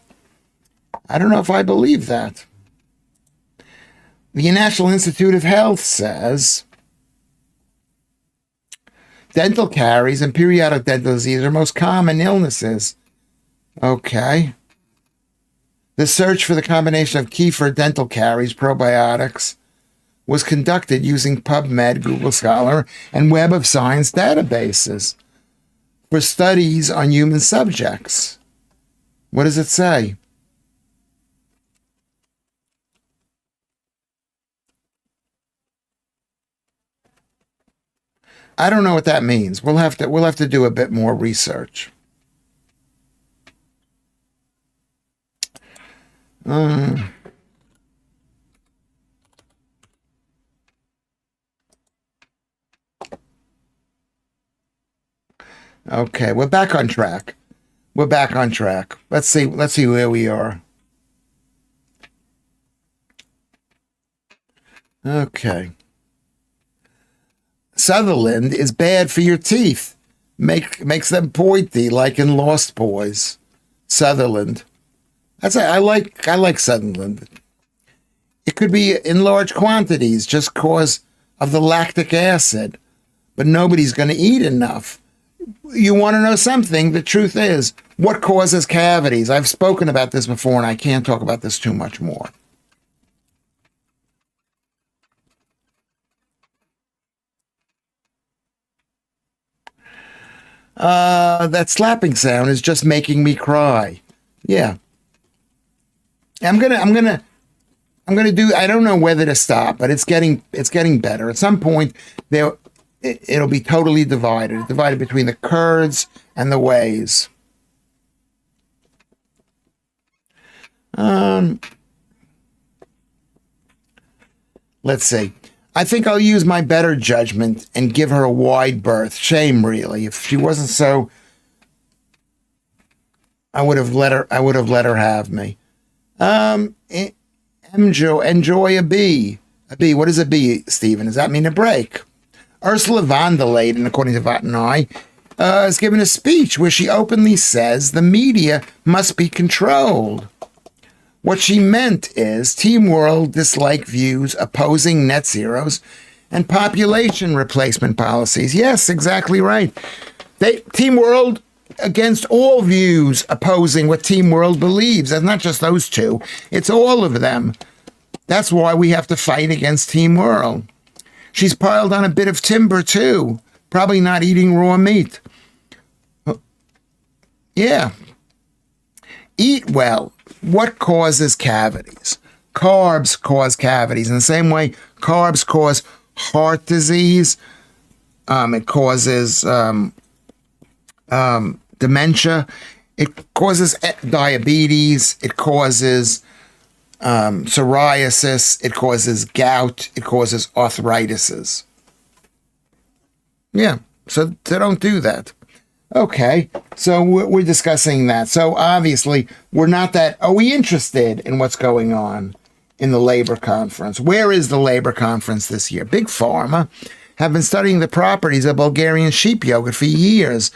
I don't know if I believe that. The National Institute of Health says dental caries and periodic dental disease are most common illnesses. Okay. The search for the combination of kefir, dental caries, probiotics was conducted using PubMed, Google Scholar, and Web of Science databases for studies on human subjects. What does it say? I don't know what that means. We'll have to do a bit more research. Okay, we're back on track. Let's see where we are. Okay. Sutherland is bad for your teeth. Makes them pointy, like in Lost Boys. Sutherland. I like Sutherland. It could be in large quantities just because of the lactic acid, but nobody's going to eat enough. You want to know something? The truth is, what causes cavities? I've spoken about this before, and I can't talk about this too much more. That slapping sound is just making me cry. Yeah. I'm gonna do. I don't know whether to stop, but it's getting better. At some point, it'll be totally divided between the Kurds and the Ways. Let's see. I think I'll use my better judgment and give her a wide berth. Shame, really. If she wasn't so, I would have let her have me. Enjoy a bee. A bee. What is a bee, Stephen? Does that mean a break? Ursula von der Leyen, according to Vatnai, has given a speech where she openly says the media must be controlled. What she meant is Team World dislike views opposing net zeros and population replacement policies. Yes, exactly right. Team World against all views opposing what Team World believes. And not just those two, it's all of them. That's why we have to fight against Team World. She's piled on a bit of timber too, probably not eating raw meat. Yeah. Eat well. What causes cavities? Carbs cause cavities. In the same way, carbs cause heart disease. It causes dementia. It causes diabetes. It causes psoriasis. It causes gout. It causes arthritises. Yeah, so don't do that. Okay, so we're discussing that. So obviously, we're not that. Are we interested in what's going on in the labor conference? Where is the labor conference this year? Big Pharma have been studying the properties of Bulgarian sheep yogurt for years,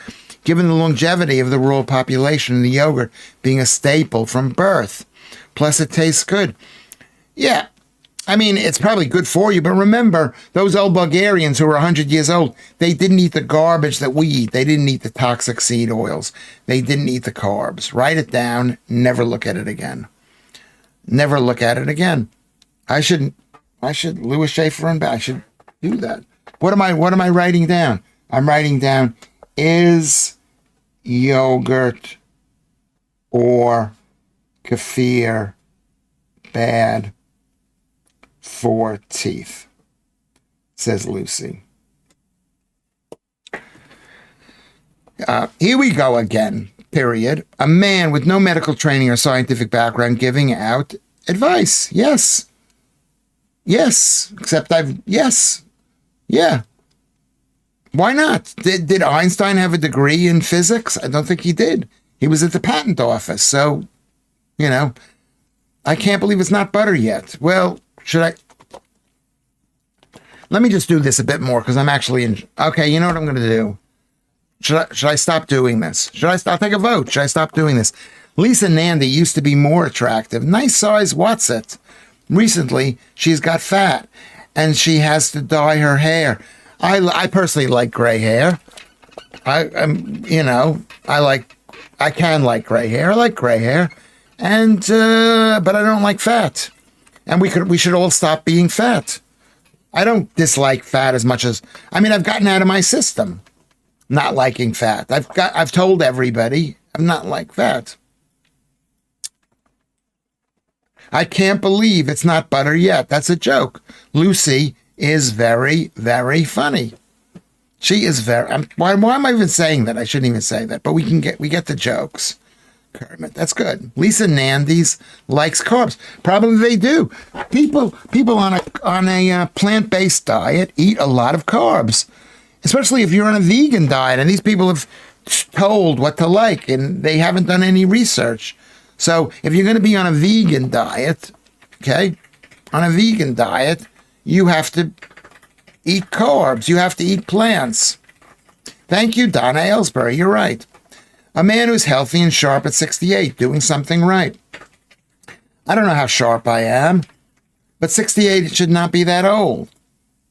given the longevity of the rural population and the yogurt being a staple from birth. Plus, it tastes good. Yeah, I mean, it's probably good for you, but remember, those old Bulgarians who were 100 years old, they didn't eat the garbage that we eat. They didn't eat the toxic seed oils. They didn't eat the carbs. Write it down. Never look at it again. Never look at it again. I should, Lewis Schaffer and I should do that. What am I writing down? I'm writing down, is yogurt or kefir bad for teeth? Says Lucy. Here we go again, period. A man with no medical training or scientific background giving out advice. Yes. Yes. Except yes. Yeah. Why not? Did Einstein have a degree in physics? I don't think he did. He was at the patent office. So, I can't believe it's not butter yet. Well, should I? Let me just do this a bit more because I'm actually okay, you know what I'm going to do? Should I stop doing this? I'll take a vote. Should I stop doing this? Lisa Nandy used to be more attractive. Nice size, what's it? Recently, she's got fat and she has to dye her hair. I personally like gray hair. I can like gray hair. I like gray hair. And, but I don't like fat. And we should all stop being fat. I don't dislike fat as much as, I've gotten out of my system not liking fat. I've told everybody I'm not like fat. I can't believe it's not butter yet. That's a joke. Lucy is very, very funny. She is very, why am I even saying that? I shouldn't even say that, but we get the jokes. Kermit, that's good. Lisa Nandy's likes carbs. Probably they do. People on a plant-based diet eat a lot of carbs, especially if you're on a vegan diet. And these people have told what to like, and they haven't done any research. So if you're going to be on a vegan diet, you have to eat carbs. You have to eat plants. Thank you, Donna Aylesbury. You're right. A man who's healthy and sharp at 68, doing something right. I don't know how sharp I am, but 68 should not be that old.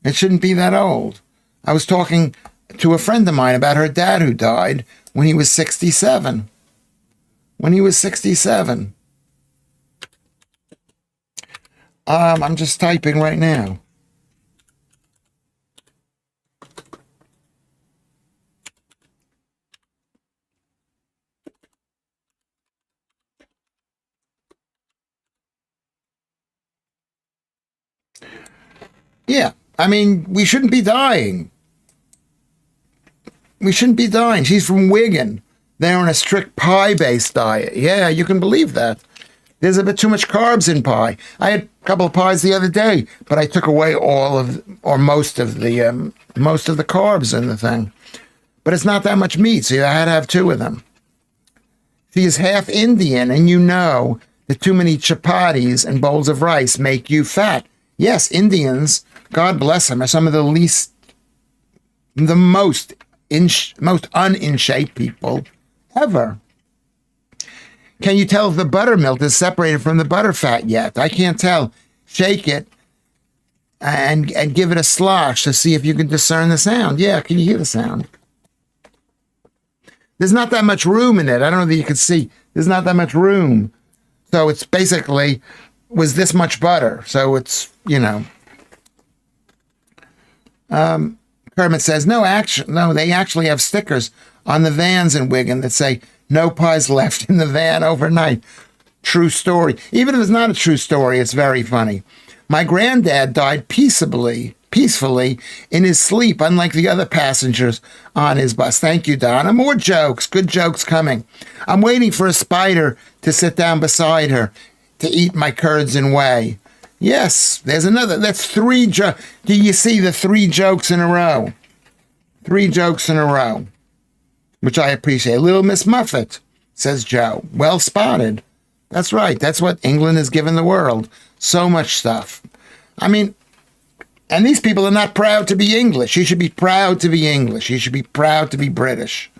It shouldn't be that old. I was talking to a friend of mine about her dad who died when he was 67. I'm just typing right now. Yeah, we shouldn't be dying. She's from Wigan. They're on a strict pie-based diet. Yeah, you can believe that. There's a bit too much carbs in pie. I had a couple of pies the other day, but I took away most of the carbs in the thing. But it's not that much meat, so I had to have two of them. She is half Indian, and you know that too many chapatis and bowls of rice make you fat. Yes, Indians, God bless them, are some of the most un-in shape people ever. Can you tell if the buttermilk is separated from the butterfat yet? I can't tell. Shake it and give it a slosh to see if you can discern the sound. Yeah, can you hear the sound? There's not that much room in it. I don't know that you can see. There's not that much room. So it's basically was this much butter. So it's, Kermit says, no, they actually have stickers on the vans in Wigan that say, no pies left in the van overnight. True story. Even if it's not a true story, it's very funny. My granddad died peacefully in his sleep, unlike the other passengers on his bus. Thank you, Donna. More jokes. Good jokes coming. I'm waiting for a spider to sit down beside her to eat my curds and whey. Yes, there's another. That's 3 jokes. Do you see the 3 jokes in a row? 3 jokes in a row, which I appreciate. Little Miss Muffet, says Joe. Well spotted. That's right. That's what England has given the world. So much stuff. I mean, and these people are not proud to be English. You should be proud to be English. You should be proud to be British.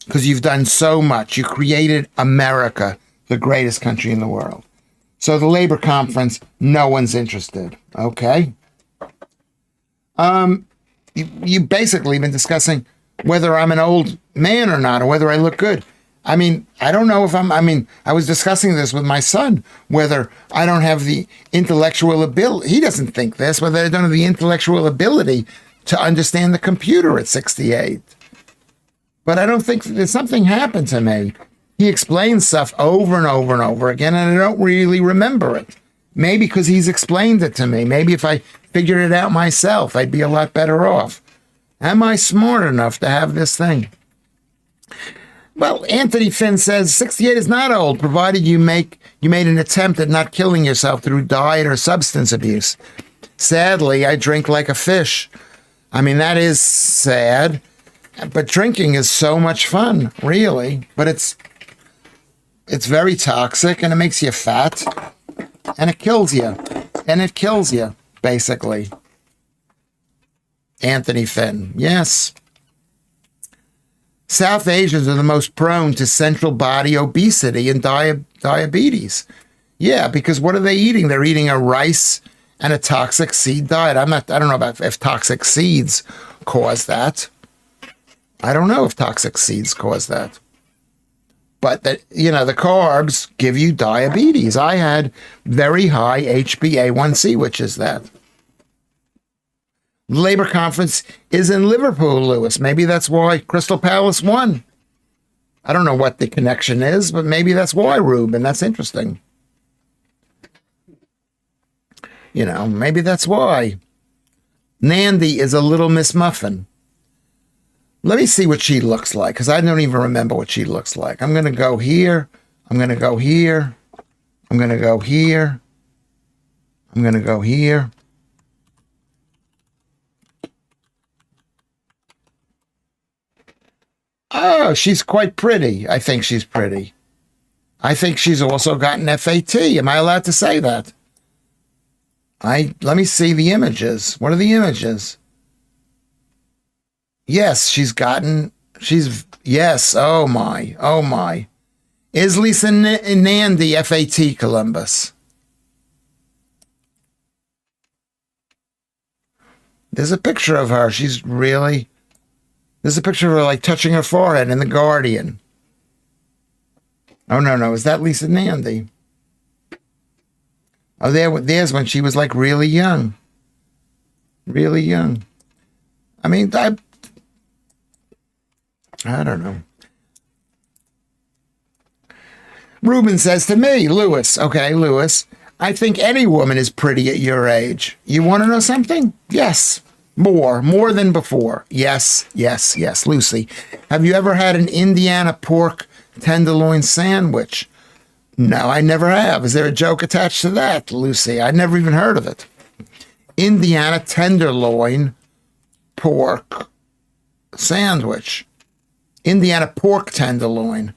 Because you've done so much. You created America, the greatest country in the world. So the Labor Conference, no one's interested. Okay? You basically been discussing whether I'm an old man or not, or whether I look good. I mean, I don't know if I was discussing this with my son, whether I don't have the intellectual ability. He doesn't think this, whether I don't have the intellectual ability to understand the computer at 68. But I don't think that something happened to me. He explains stuff over and over and over again, and I don't really remember it. Maybe because he's explained it to me. Maybe if I figured it out myself, I'd be a lot better off. Am I smart enough to have this thing? Well, Anthony Finn says 68 is not old, provided you made an attempt at not killing yourself through diet or substance abuse. Sadly, I drink like a fish. I mean, that is sad, but drinking is so much fun, really. But it's very toxic, and it makes you fat, and it kills you. And it kills you, basically. Anthony Finn, yes. South Asians are the most prone to central body obesity and diabetes. Yeah, because what are they eating? They're eating a rice and a toxic seed diet. I don't know about if toxic seeds cause that. I don't know if toxic seeds cause that. But the carbs give you diabetes. I had very high HbA1c, which is that. The Labor Conference is in Liverpool, Lewis. Maybe that's why Crystal Palace won. I don't know what the connection is, but maybe that's why, Ruben. That's interesting. Maybe that's why. Nandy is a little Miss Muffin. Let me see what she looks like, because I don't even remember what she looks like. I'm going to go here. I'm going to go here. I'm going to go here. I'm going to go here. Oh, she's quite pretty. I think she's pretty. I think she's also got an FAT. Am I allowed to say that? Let me see the images. What are the images? Yes, yes. Oh my. Is Lisa Nandy FAT Columbus? There's a picture of her. There's a picture of her like touching her forehead in The Guardian. Oh, no. Is that Lisa Nandy? Oh, there's when she was like really young. Really young. I mean, I don't know. Ruben says to me, Lewis, I think any woman is pretty at your age. You want to know something? Yes. More than before. Yes. Lucy, have you ever had an Indiana pork tenderloin sandwich? No, I never have. Is there a joke attached to that, Lucy? I never even heard of it. Indiana tenderloin pork sandwich. Indiana pork tenderloin.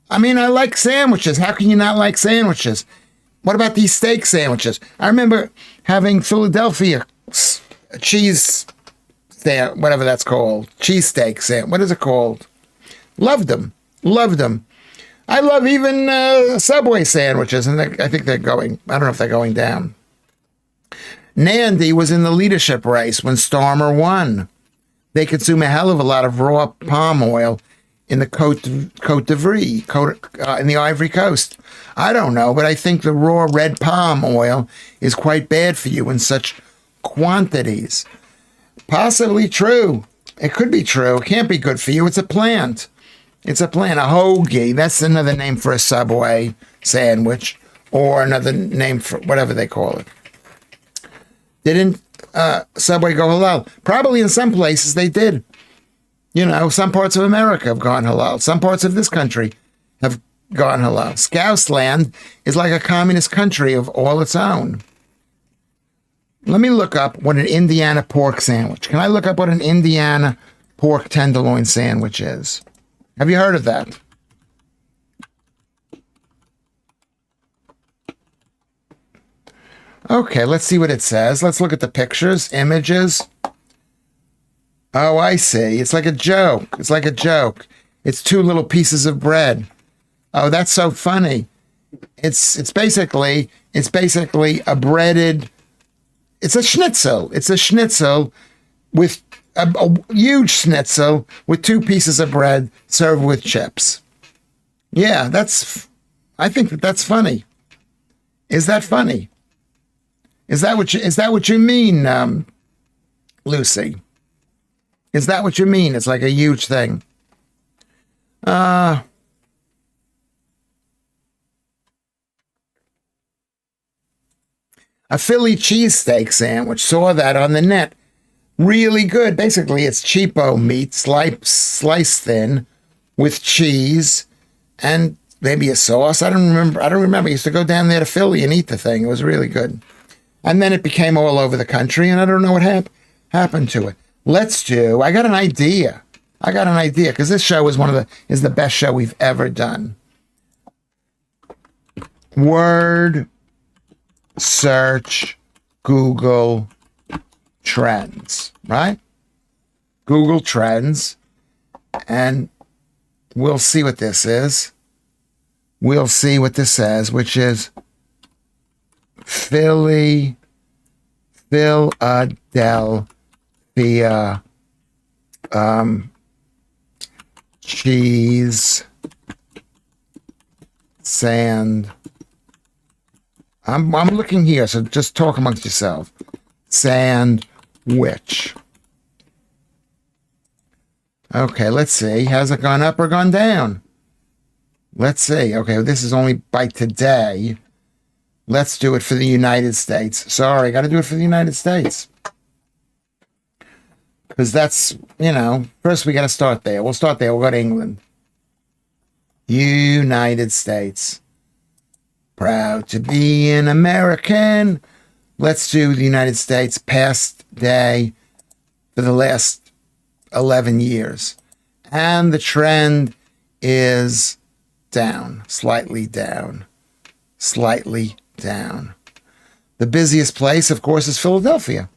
I mean, I like sandwiches. How can you not like sandwiches? What about these steak sandwiches? I remember having Philadelphia cheese, whatever that's called, cheesesteak sandwich. What is it called? Loved them. I love even Subway sandwiches, and I think they're going. I don't know if they're going down. Nandy was in the leadership race when Starmer won. They consume a hell of a lot of raw palm oil in the Côte d'Ivoire, in the Ivory Coast. I don't know, but I think the raw red palm oil is quite bad for you in such quantities. Possibly true. It could be true. It can't be good for you. It's a plant. It's a plant. A hoagie. That's another name for a Subway sandwich, or another name for whatever they call it. Didn't Subway go halal? Probably in some places they did. You know, some parts of America have gone halal. Some parts of this country have gone halal. Scousland is like a communist country of all its own. Let me look up what an Indiana pork sandwich. Can I look up what an Indiana pork tenderloin sandwich is? Have you heard of that? Okay, let's see what it says. Let's look at the pictures, images. Oh, I see. It's like a joke. It's like a joke. It's two little pieces of bread. Oh, that's so funny. It's basically a breaded. It's a schnitzel. It's a schnitzel with a huge schnitzel with two pieces of bread served with chips. Yeah, I think that's funny. Is that funny? Is that what you mean, Lucy? Is that what you mean? It's like a huge thing. A Philly cheesesteak sandwich. Saw that on the net. Really good. Basically, it's cheapo meat, sliced thin, with cheese and maybe a sauce. I don't remember. I used to go down there to Philly and eat the thing. It was really good. And then it became all over the country, and I don't know what happened to it. I got an idea. Because this show is the best show we've ever done. Word search Google Trends, right? Google Trends, and we'll see what this is. We'll see what this says, which is Philadelphia cheese sand. I'm looking here, so just talk amongst yourself. Sandwich. Okay, let's see. Has it gone up or gone down? Let's see. Okay, this is only by today. Let's do it for the United States. Sorry, got to do it for the United States. Because that's, first we got to start there. We'll start there. We'll go to England. United States. Proud to be an American. Let's do the United States past day for the last 11 years. And the trend is down, slightly down, slightly down. The busiest place, of course, is Philadelphia.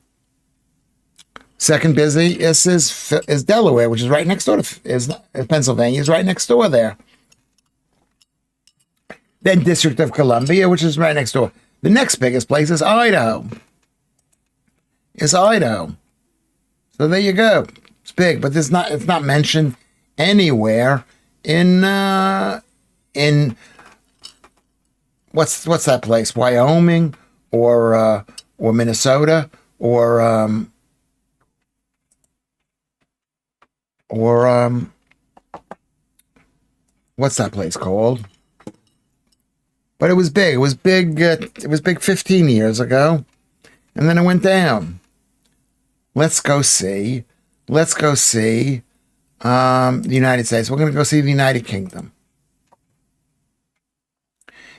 Second busiest is Delaware, which is right next door to Pennsylvania, is right next door there. Then District of Columbia, which is right next door. The next biggest place is Idaho. So there you go. It's big, but it's not mentioned anywhere in what's that place? Wyoming or Minnesota or what's that place called? But it was big. It was big 15 years ago, and then it went down. Let's go see the United States. We're going to go see the United Kingdom.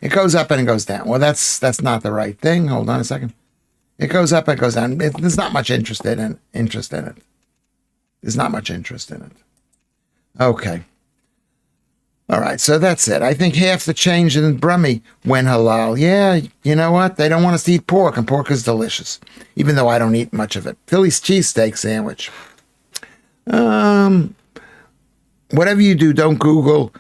It goes up and it goes down. Well, that's not the right thing. Hold on a second. It goes up and it goes down. There's not much interest in it. There's not much interest in it. Okay. All right, so that's it. I think half the change in Brummie went halal. Yeah, you know what? They don't want us to eat pork, and pork is delicious, even though I don't eat much of it. Philly's cheesesteak sandwich. Whatever you do, don't Google.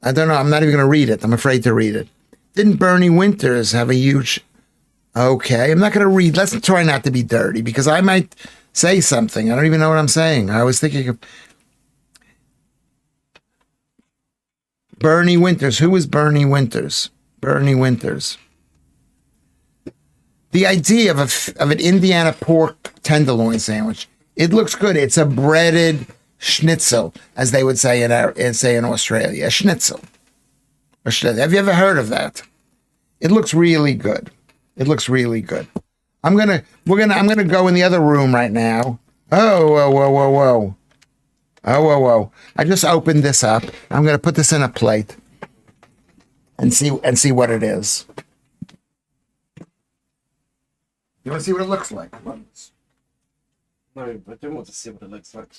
I don't know. I'm not even going to read it. I'm afraid to read it. Didn't Bernie Winters have a huge Okay, I'm not going to read. Let's try not to be dirty because I might say something. I don't even know what I'm saying. I was thinking of Bernie Winters. Who is Bernie Winters? Bernie Winters. The idea of of an Indiana pork tenderloin sandwich. It looks good. It's a breaded schnitzel, as they would say in Australia. A schnitzel. A schnitzel. Have you ever heard of that? It looks really good. It looks really good. I'm gonna go in the other room right now. Oh, whoa, whoa, whoa, whoa. Oh, whoa, whoa. I just opened this up. I'm gonna put this in a plate and see what it is. You want to see what it looks like? No, I don't want to see what it looks like.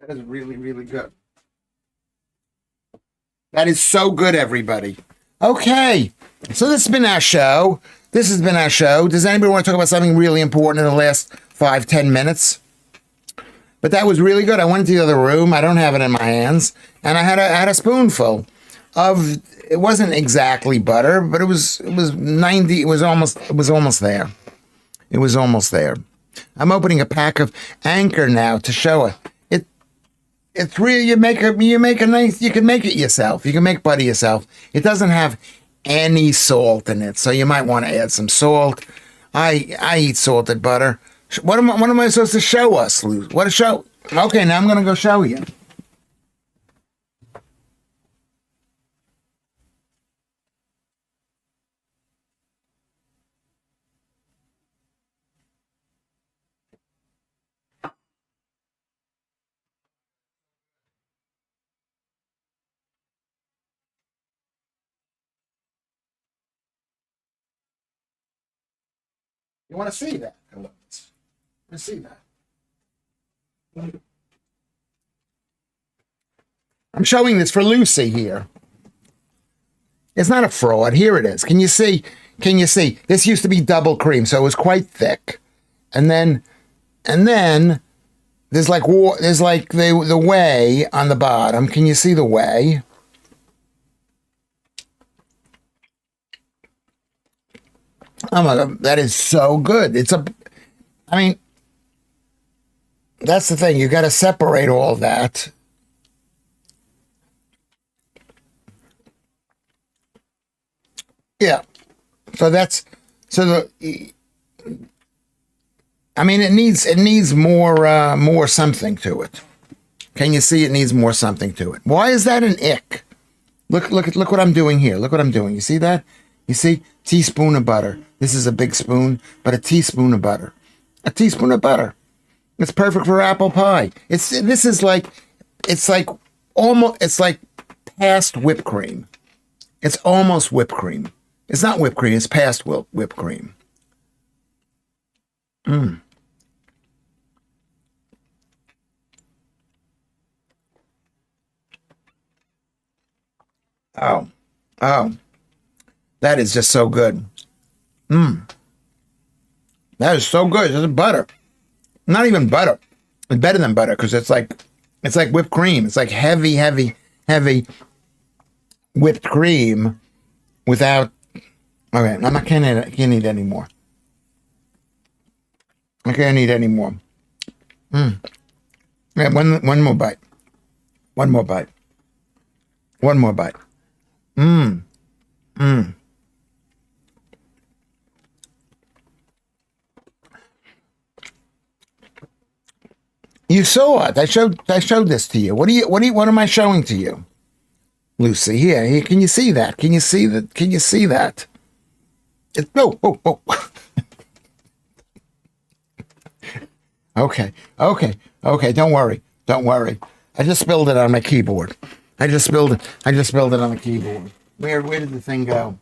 That is really, really good. That is so good, everybody. Okay, so this has been our show. This has been our show. Does anybody want to talk about something really important in the last 5-10 minutes? But that was really good. I went to the other room. I don't have it in my hands, and I had a spoonful of. It wasn't exactly butter, but it was 90. It was almost there. It was almost there. I'm opening a pack of Anchor now to show it. It's real. You make a nice. You can make it yourself. You can make butter yourself. It doesn't have any salt in it, so you might want to add some salt. I eat salted butter. What am I supposed to show us, Lou? What a show? Okay, now I'm gonna go show you. You want to see that? Let's see that. I'm showing this for Lucy here. It's not a fraud. Here it is. Can you see? Can you see? This used to be double cream, so it was quite thick. And then there's like the whey on the bottom. Can you see the whey? Oh my God, that is so good. I mean, that's the thing. You got to separate all that. Yeah. So I mean, it needs more something to it. Can you see it needs more something to it? Why is that an ick? Look what I'm doing here. Look what I'm doing. You see that? You see? Teaspoon of butter. This is a big spoon, but a teaspoon of butter. A teaspoon of butter. It's perfect for apple pie. It's like past whipped cream. It's almost whipped cream. It's not whipped cream, it's past whipped cream. Oh. Oh. That is just so good. That is so good. It's butter. Not even butter. It's better than butter because it's like whipped cream. It's like heavy, heavy, heavy whipped cream without. Okay, I can't eat anymore. I can't eat anymore. Yeah, one more bite. One more bite. One more bite. You saw it. I showed this to you. What am I showing to you? Lucy, here, can you see that? Can you see that? Can you see that? Oh. Okay. Don't worry. I just spilled it on my keyboard. I just spilled it on the keyboard. Where did the thing go?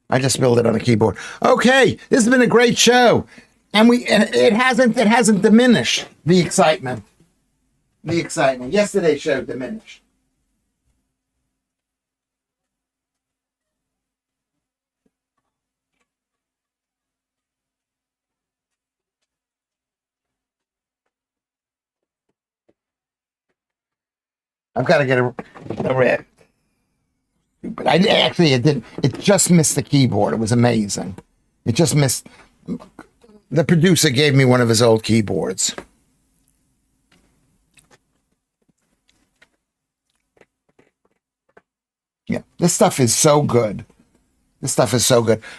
I just spilled it on the keyboard. Okay, this has been a great show, and it hasn't diminished the excitement. Yesterday's show diminished. I've got to get a red. But it didn't. It just missed the keyboard. It was amazing. It just missed. The producer gave me one of his old keyboards. Yeah, this stuff is so good.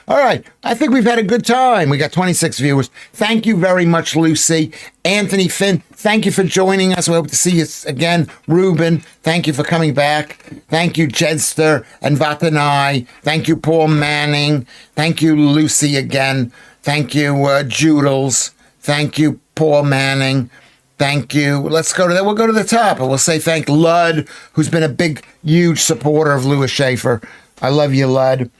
All right. I think we've had a good time. We got 26 viewers. Thank you very much, Lucy. Anthony Finn, thank you for joining us. We hope to see you again. Ruben, thank you for coming back. Thank you, Jedster and Vatanai. Thank you, Paul Manning. Thank you, Lucy again. Thank you, Joodles. Thank you, Paul Manning. Thank you. We'll go to the top and we'll say thank Lud, who's been a big, huge supporter of Lewis Schaffer. I love you, Lud.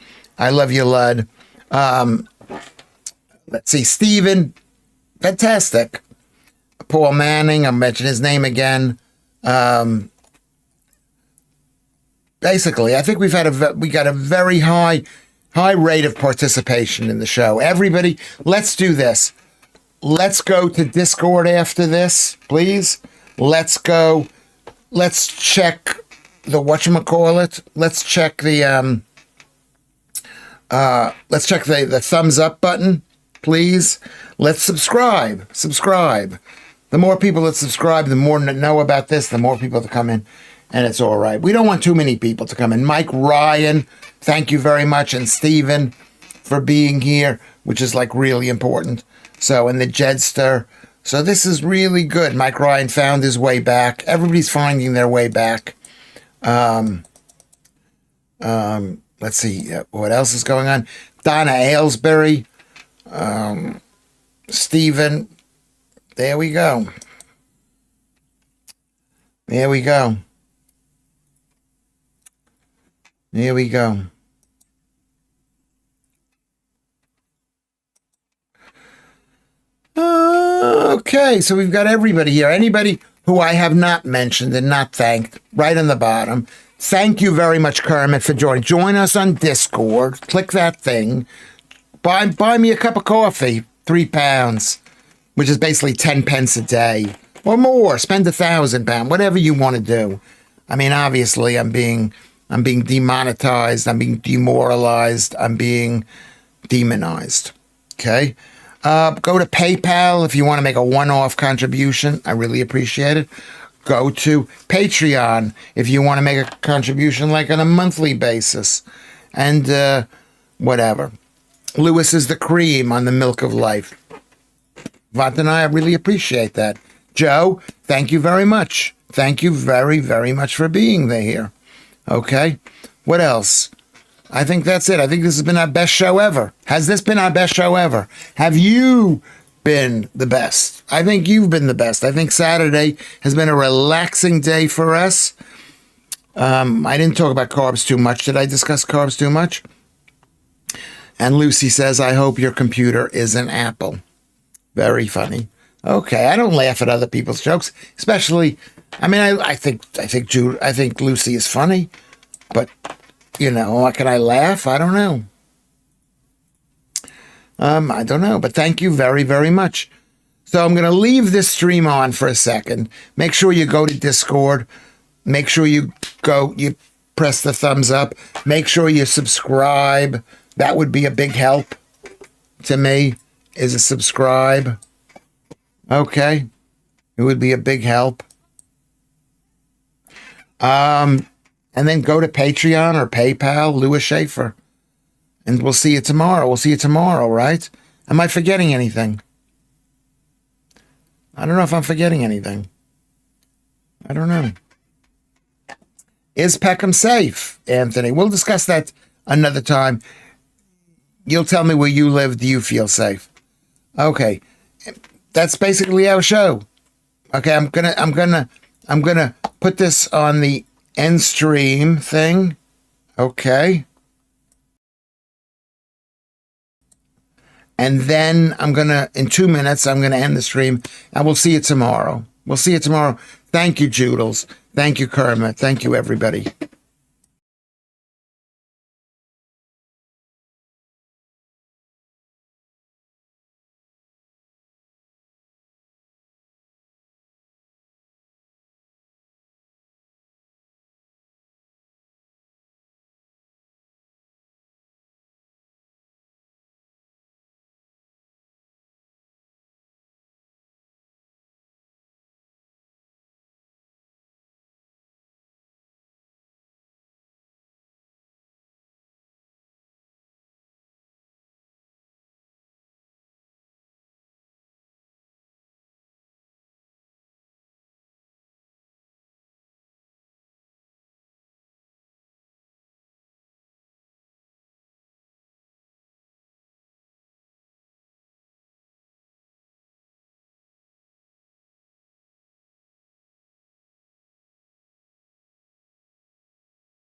Let's see, Stephen, fantastic. Paul Manning, I'll mention his name again. Basically, I think we got a very high rate of participation in the show. Everybody, let's do this. Let's go to Discord after this, please. Let's go. Let's check the whatchamacallit. Let's check the thumbs up button, please. Let's subscribe. The more people that subscribe, the more know about this, the more people that come in, and it's all right. We don't want too many people to come in. Mike Ryan, thank you very much, and Stephen for being here, which is like really important. So, and the Jedster. So this is really good. Mike Ryan found his way back. Everybody's finding their way back. Let's see what else is going on. Donna Aylesbury, Stephen. There we go. Okay, so we've got everybody here. Anybody who I have not mentioned and not thanked, right on the bottom. Thank you very much, Kermit, for joining. Join us on Discord. Click that thing. Buy me a cup of coffee, £3, which is basically 10 pence a day or more. Spend £1,000, whatever you want to do. I mean, obviously, I'm being demonetized. I'm being demoralized. I'm being demonized. Okay. Go to PayPal if you want to make a one-off contribution. I really appreciate it. Go to Patreon if you want to make a contribution like on a monthly basis. And whatever. Lewis is the cream on the milk of life. Vant and I really appreciate that. Joe, thank you very much. Thank you very, very much for being there here. Okay. What else? I think that's it. I think this has been our best show ever. Has this been our best show ever? Have you been the best? I think you've been the best. I think Saturday has been a relaxing day for us. I didn't talk about carbs too much. Did I discuss carbs too much? And Lucy says, I hope your computer is an Apple. Very funny. Okay, I don't laugh at other people's jokes, especially. I mean, I think Lucy is funny, but you know, can I laugh? I don't know. I don't know, but thank you very, very much. So I'm going to leave this stream on for a second. Make sure you go to Discord. Make sure you press the thumbs up. Make sure you subscribe. That would be a big help to me, is a subscribe. Okay. It would be a big help. And then go to Patreon or PayPal, Lewis Schaffer. And we'll see you tomorrow. We'll see you tomorrow, right? Am I forgetting anything? I don't know if I'm forgetting anything. I don't know. Is Peckham safe, Anthony? We'll discuss that another time. You'll tell me where you live. Do you feel safe? Okay. That's basically our show. Okay, I'm gonna put this on the end stream thing. Okay. And then in 2 minutes, I'm gonna end the stream, and we'll see you tomorrow. We'll see you tomorrow. Thank you, Joodles. Thank you, Kermit. Thank you, everybody.